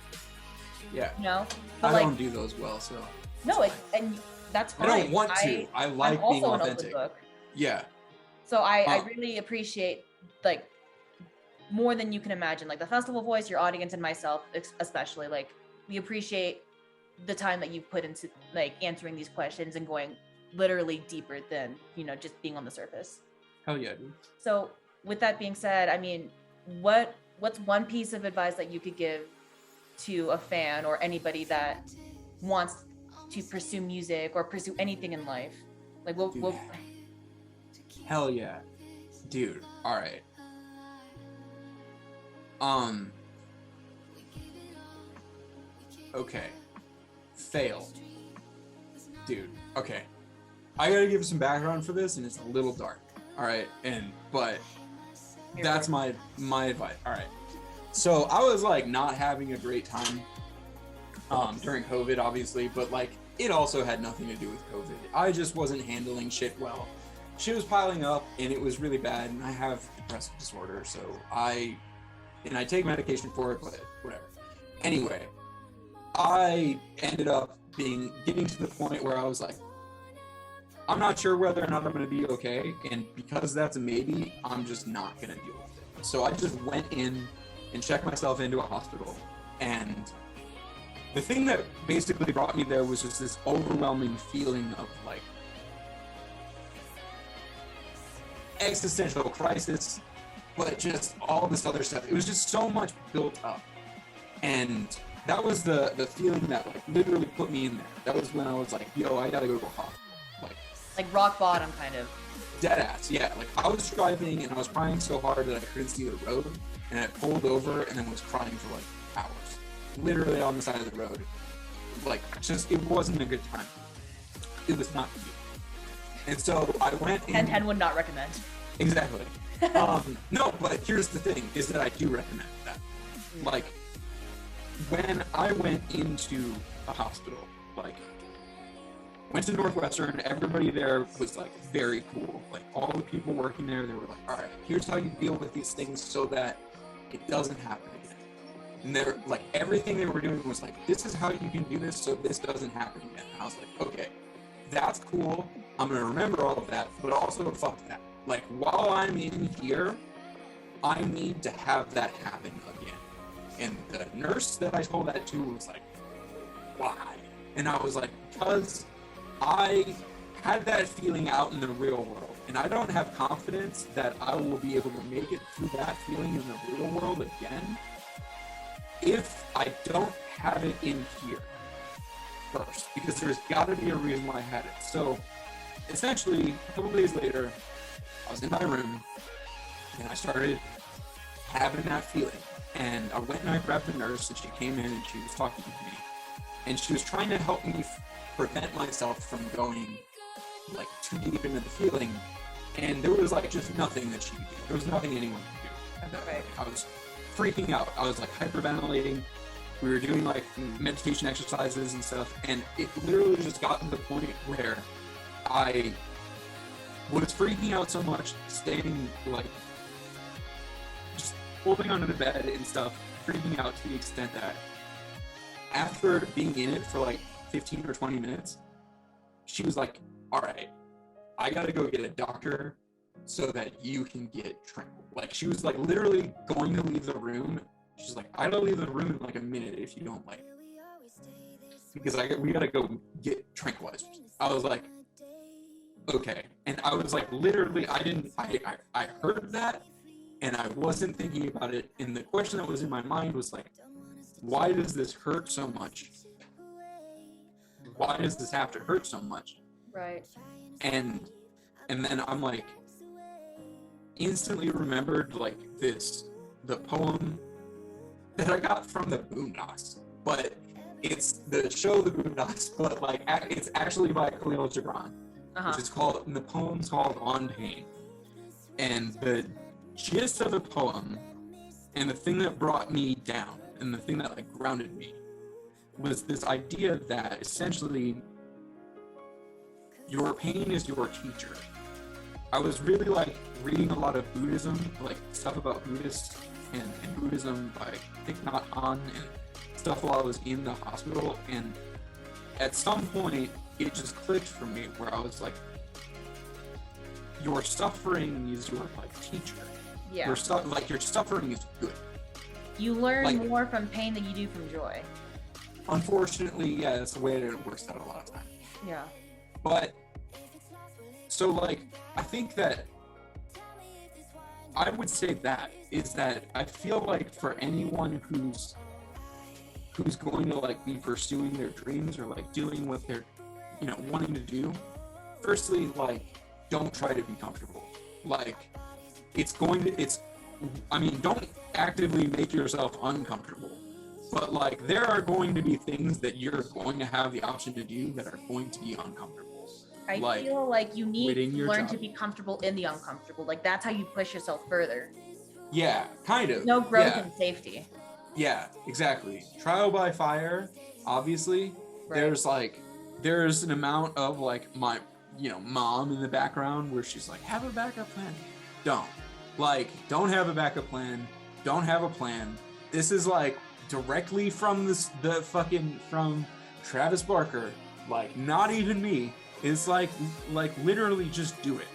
Yeah. But I don't do those well, so. No, and that's fine. I don't want to. I like being authentic. Yeah. So I really appreciate, like, more than you can imagine, like the festival voice, your audience, and myself especially. Like, we appreciate the time that you've put into like answering these questions and going literally deeper than, you know, just being on the surface. Hell yeah, dude. So with that being said, I mean, what's one piece of advice that you could give to a fan or anybody that wants to pursue music or pursue anything in life? Like, what Hell yeah. Dude, all right. Okay. Fail. Dude, okay. I gotta give some background for this, and it's a little dark. All right, but that's my advice. All right. So I was like not having a great time during COVID, obviously, but like it also had nothing to do with COVID. I just wasn't handling shit well. Shit was piling up, and it was really bad. And I have depressive disorder, so I take medication for it, but whatever. Anyway, I ended up getting to the point where I was like, I'm not sure whether or not I'm going to be okay, and because that's a maybe, I'm just not going to deal with it. So I just went in and checked myself into a hospital, and the thing that basically brought me there was just this overwhelming feeling of like existential crisis, but just all this other stuff. It was just so much built up, and that was the feeling that like literally put me in there. That was when I was like, yo, I gotta go to a hospital. Like rock bottom kind of. Dead ass, yeah. Like I was driving and I was crying so hard that I couldn't see the road, and I pulled over and then was crying for like hours, literally on the side of the road. Like just it wasn't a good time. It was not good. And so I went in. 10 would not recommend. Exactly. No, but here's the thing: is that I do recommend that. Like when I went into a hospital, like. Went to Northwestern, everybody there was like very cool. Like all the people working there, they were like, all right, here's how you deal with these things so that it doesn't happen again. And they're like, everything they were doing was like, this is how you can do this so this doesn't happen again. And I was like, okay, that's cool. I'm gonna remember all of that, but also fuck that. Like while I'm in here, I need to have that happen again. And the nurse that I told that to was like, why? And I was like, because I had that feeling out in the real world, and I don't have confidence that I will be able to make it through that feeling in the real world again if I don't have it in here first, because there's got to be a reason why I had it. So essentially, a couple days later, I was in my room, and I started having that feeling, and I went and I grabbed the nurse, and she came in, and she was talking to me, and she was trying to help me prevent myself from going like too deep into the feeling, and there was like just nothing that she could do. There was nothing anyone could do at that point. I was freaking out. I was like hyperventilating. We were doing like meditation exercises and stuff, and it literally just got to the point where I was freaking out so much, staying like just holding onto the bed and stuff, freaking out to the extent that after being in it for like 15 or 20 minutes, she was like, all right, I gotta go get a doctor so that you can get tranquil. Like she was like literally going to leave the room. She's like, I gotta leave the room in like a minute if you don't like, because we gotta go get tranquilizers. I was like, okay. And I was like, literally, I heard that and I wasn't thinking about it. And the question that was in my mind was like, why does this hurt so much? Why does this have to hurt so much? Right. And then I'm like, instantly remembered like the poem that I got from the Boondocks, but it's the show The Boondocks, but like it's actually by Khalil Gibran, which is called, and the poem's called On Pain. And the gist of the poem, and the thing that brought me down, and the thing that like grounded me, was this idea that essentially your pain is your teacher. I was really like reading a lot of Buddhism, like stuff about Buddhists and Buddhism by Thich Nhat Hanh and stuff while I was in the hospital, and at some point it just clicked for me where I was like, your suffering is your like teacher. Yeah. Your suffering is good. You learn like, more from pain than you do from joy. unfortunately, yeah, that's the way that it works out a lot of times. Yeah. But so like, I think that I would say that is that I feel like for anyone who's going to like be pursuing their dreams or like doing what they're, you know, wanting to do, firstly, like, don't try to be comfortable. Like, don't actively make yourself uncomfortable, but like, there are going to be things that you're going to have the option to do that are going to be uncomfortable. I like, feel like you need to learn job. to be comfortable in the uncomfortable. Like, that's how you push yourself further. Yeah, kind of. No growth and safety. Yeah, exactly. Trial by fire, obviously. Right. There's an amount of like my, you know, mom in the background where she's like, have a backup plan. Don't have a backup plan. Don't have a plan. This is like directly from from Travis Barker. Like, not even me. It's like literally just do it.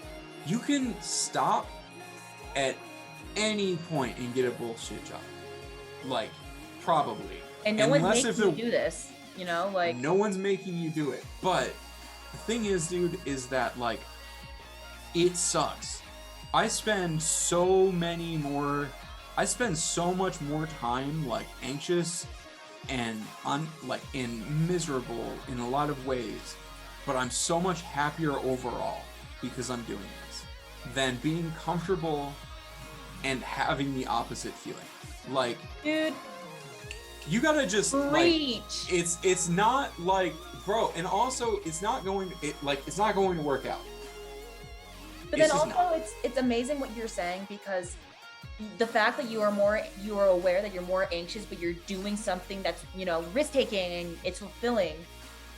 You can stop at any point and get a bullshit job. Like, probably. And no one's making you do this, you know? Like, no one's making you do it. But the thing is, dude, is that, like, it sucks. I spend so much more time, like, anxious and, and miserable in a lot of ways. But I'm so much happier overall because I'm doing this than being comfortable and having the opposite feeling. Like, dude, you gotta just preach. Like, it's not like, bro, and also it's not going to work out. But then also it's amazing what you're saying, because the fact that you are aware that you're more anxious, but you're doing something that's, you know, risk taking and it's fulfilling.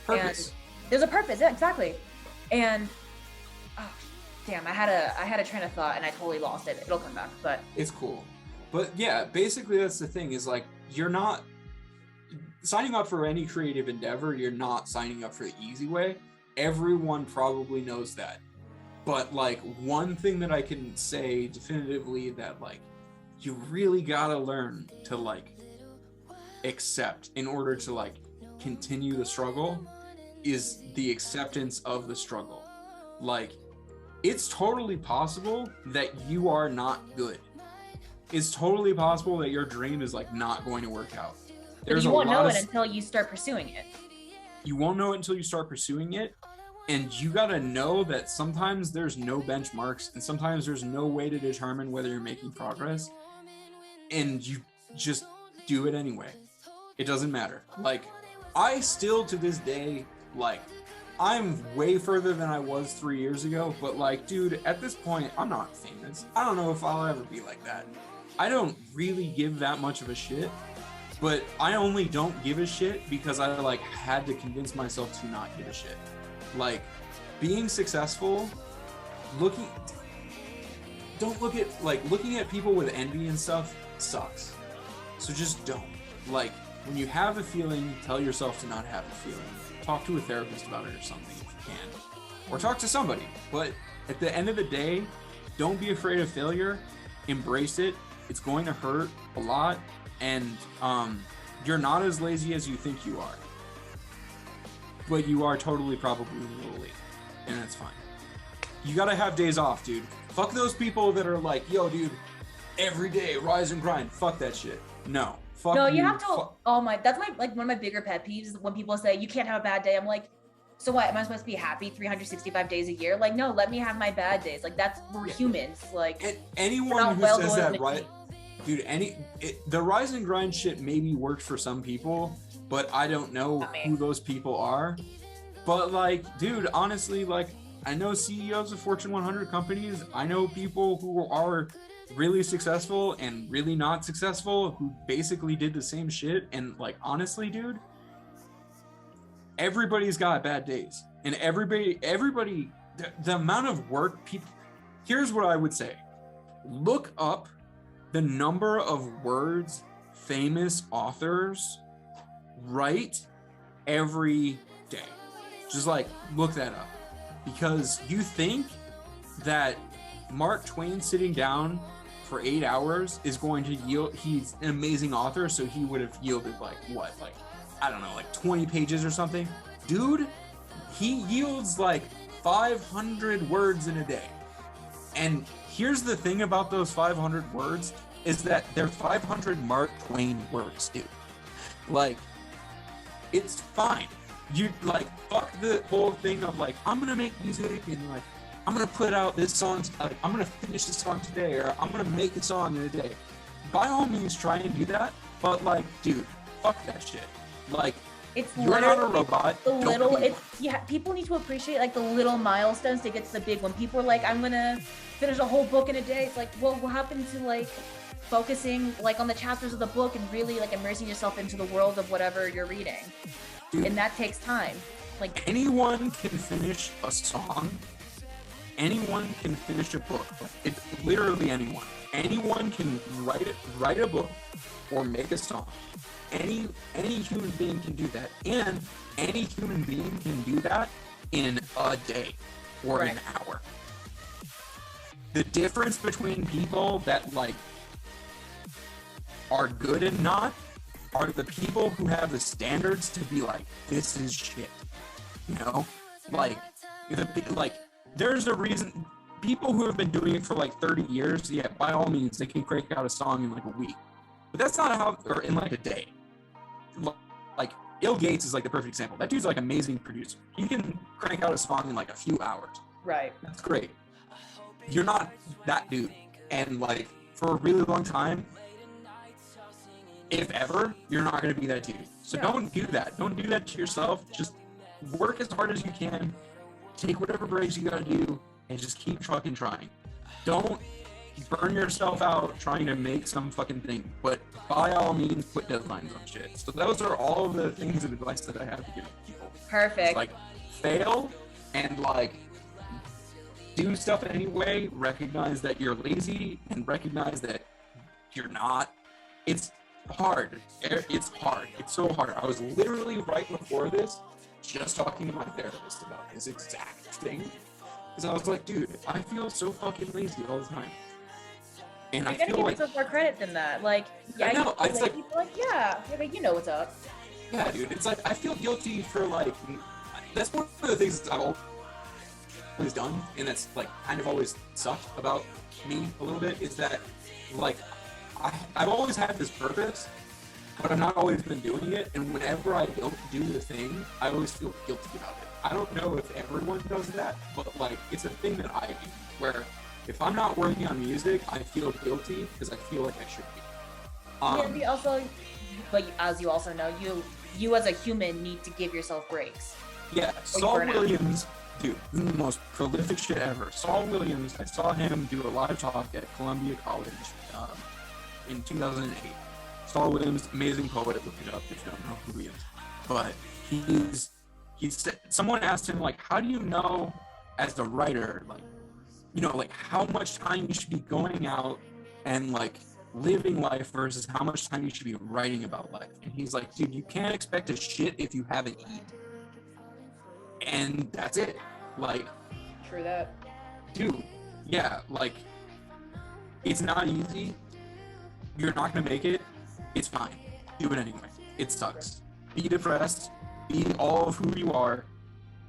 Purpose. And there's a purpose, yeah, exactly. And oh, damn, I had a train of thought and I totally lost it. It'll come back, but it's cool. But yeah, basically that's the thing, is like, you're not signing up for any creative endeavor. You're not signing up for the easy way. Everyone probably knows that. But like, one thing that I can say definitively that like, you really gotta learn to like accept in order to like continue the struggle is the acceptance of the struggle. Like, it's totally possible that you are not good. It's totally possible that your dream is like not going to work out. But you won't know it until you start pursuing it. You won't know it until you start pursuing it. And you gotta know that sometimes there's no benchmarks and sometimes there's no way to determine whether you're making progress. And you just do it anyway. It doesn't matter. Like, I still to this day, like, I'm way further than I was 3 years ago, but like, dude, at this point, I'm not famous. I don't know if I'll ever be like that. I don't really give that much of a shit, but I only don't give a shit because I like had to convince myself to not give a shit. Like, being successful, looking at people with envy and stuff sucks. So just don't. Like, when you have a feeling, tell yourself to not have a feeling. Talk to a therapist about it or something if you can. Or talk to somebody. But at the end of the day, don't be afraid of failure. Embrace it. It's going to hurt a lot. And you're not as lazy as you think you are. But you are totally probably a little late. And that's fine. You gotta have days off, dude. Fuck those people that are like, yo, dude, every day, rise and grind. Fuck that shit. No. Fuck no, you have to. Oh my, that's one of my bigger pet peeves when people say you can't have a bad day. I'm like, so what? Am I supposed to be happy 365 days a year? Like, no, let me have my bad days. Like, we're humans. Like, and anyone who says that, right? Dude, the rise and grind shit maybe worked for some people, but I don't know who those people are. But like, dude, honestly, like, I know CEOs of Fortune 100 companies. I know people who are really successful and really not successful who basically did the same shit. And like, honestly, dude, everybody's got bad days. And everybody, the amount of work people, here's what I would say. Look up the number of words famous authors write every day. Just like, look that up. Because you think that Mark Twain sitting down for 8 hours is going to yield, he's an amazing author, so he would have yielded like what, like I don't know, like 20 pages or something. Dude, he yields like 500 words in a day. And here's the thing about those 500 words is that they're 500 Mark Twain words, dude. Like, it's fine. You, like, fuck the whole thing of, like, I'm gonna make music and, like, I'm gonna put out this song, like, I'm gonna finish this song today, or I'm gonna make a song in a day. By all means, try and do that, but, like, dude, fuck that shit. Like, it's you're not a robot. The little, it's, yeah, people need to appreciate, like, the little milestones to get to the big one. People are like, I'm gonna finish a whole book in a day. It's like, well, what happened to, like, focusing, like, on the chapters of the book and really, like, immersing yourself into the world of whatever you're reading? Dude, and that takes time. Like, anyone can finish a song. Anyone can finish a book. It's literally anyone. Anyone can write a book or make a song. Any human being can do that, and any human being can do that in a day or an hour. The difference between people that, like, are good and not are the people who have the standards to be like, this is shit. You know, like there's a reason. People who have been doing it for like 30 years, yeah, by all means, they can crank out a song in like a week. But that's not how, or in like a day. Like, Bill Gates is like the perfect example. That dude's like an amazing producer. He can crank out a song in like a few hours. Right. That's great. You're not that dude. And like, for a really long time, if ever, you're not going to be that dude. So don't do that. Don't do that to yourself. Just work as hard as you can. Take whatever breaks you got to do, and just keep fucking trying. Don't burn yourself out trying to make some fucking thing, but by all means, put deadlines on shit. So those are all of the things of advice that I have to give people. Perfect. It's like, fail and like do stuff anyway. Recognize that you're lazy and recognize that you're not. It's hard. It's hard. It's so hard. I was literally right before this just talking to my therapist about this exact thing. Because I was like, dude, I feel so fucking lazy all the time. And I feel like... You're gonna give yourself more credit than that. Like, yeah, I know. It's like, people like, yeah, like, you know what's up. Yeah, dude. It's like, I feel guilty for, like... That's one of the things that I've always done, and that's, like, kind of always sucked about me a little bit, is that, like, I've always had this purpose, but I've not always been doing it, and whenever I don't do the thing, I always feel guilty about it. I don't know if everyone does that, but, like, it's a thing that I do, where if I'm not working on music, I feel guilty because I feel like I should be. Yeah, we also, but as you also know, you as a human need to give yourself breaks. Yeah, Saul Williams, dude, the most prolific shit ever. Saul Williams, I saw him do a live talk at Columbia College in 2008. Saul Williams, amazing poet. Look it up if you don't know who he is. But someone asked him, like, how do you know as a writer, like, you know, like, how much time you should be going out and, like, living life versus how much time you should be writing about life? And he's like, dude, you can't expect to shit if you haven't eaten. And that's it. Like, true that. Dude, yeah, like, it's not easy. You're not gonna make it. It's fine. Do it anyway. It sucks. Be depressed. Be all of who you are,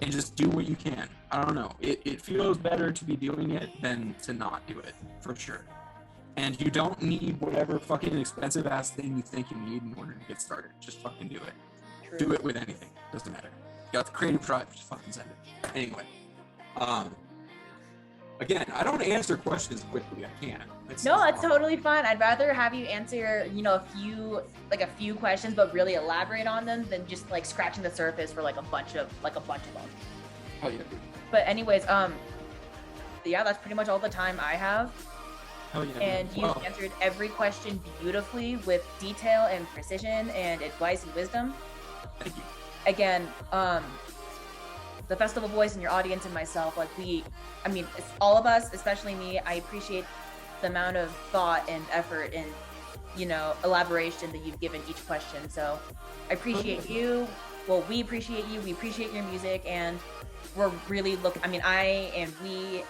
and just do what you can. I don't know. It feels better to be doing it than to not do it, for sure. And you don't need whatever fucking expensive ass thing you think you need in order to get started. Just fucking do it. True. Do it with anything. Doesn't matter. You got the creative drive, just fucking send it. Anyway. Again, I don't answer questions quickly. I can't. No, that's totally fine. I'd rather have you answer, you know, a few questions, but really elaborate on them than just like scratching the surface for like a bunch of them. Oh yeah, dude. But anyways, yeah, that's pretty much all the time I have. Hell yeah. And you've answered every question beautifully with detail and precision and advice and wisdom. Thank you. Again, the Festival Boys and your audience and myself, like it's all of us, especially me, I appreciate the amount of thought and effort and, you know, elaboration that you've given each question. So I appreciate you. Well, we appreciate you. We appreciate your music, and we're really we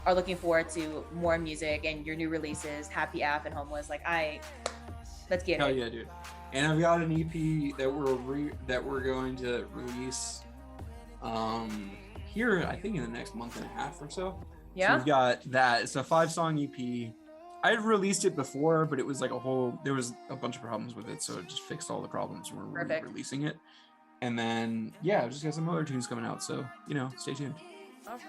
are looking forward to more music and your new releases, Happy App and Homeless. Like, Let's get Hell it. yeah, dude. And I've got an EP that we're going to release here, I think in the next month and a half or so. Yeah. So we've got that. It's a 5-song EP. I had released it before, but it was like there was a bunch of problems with it, so it just fixed all the problems. We're releasing it. And then, yeah, I've just got some other tunes coming out, so, stay tuned. Okay.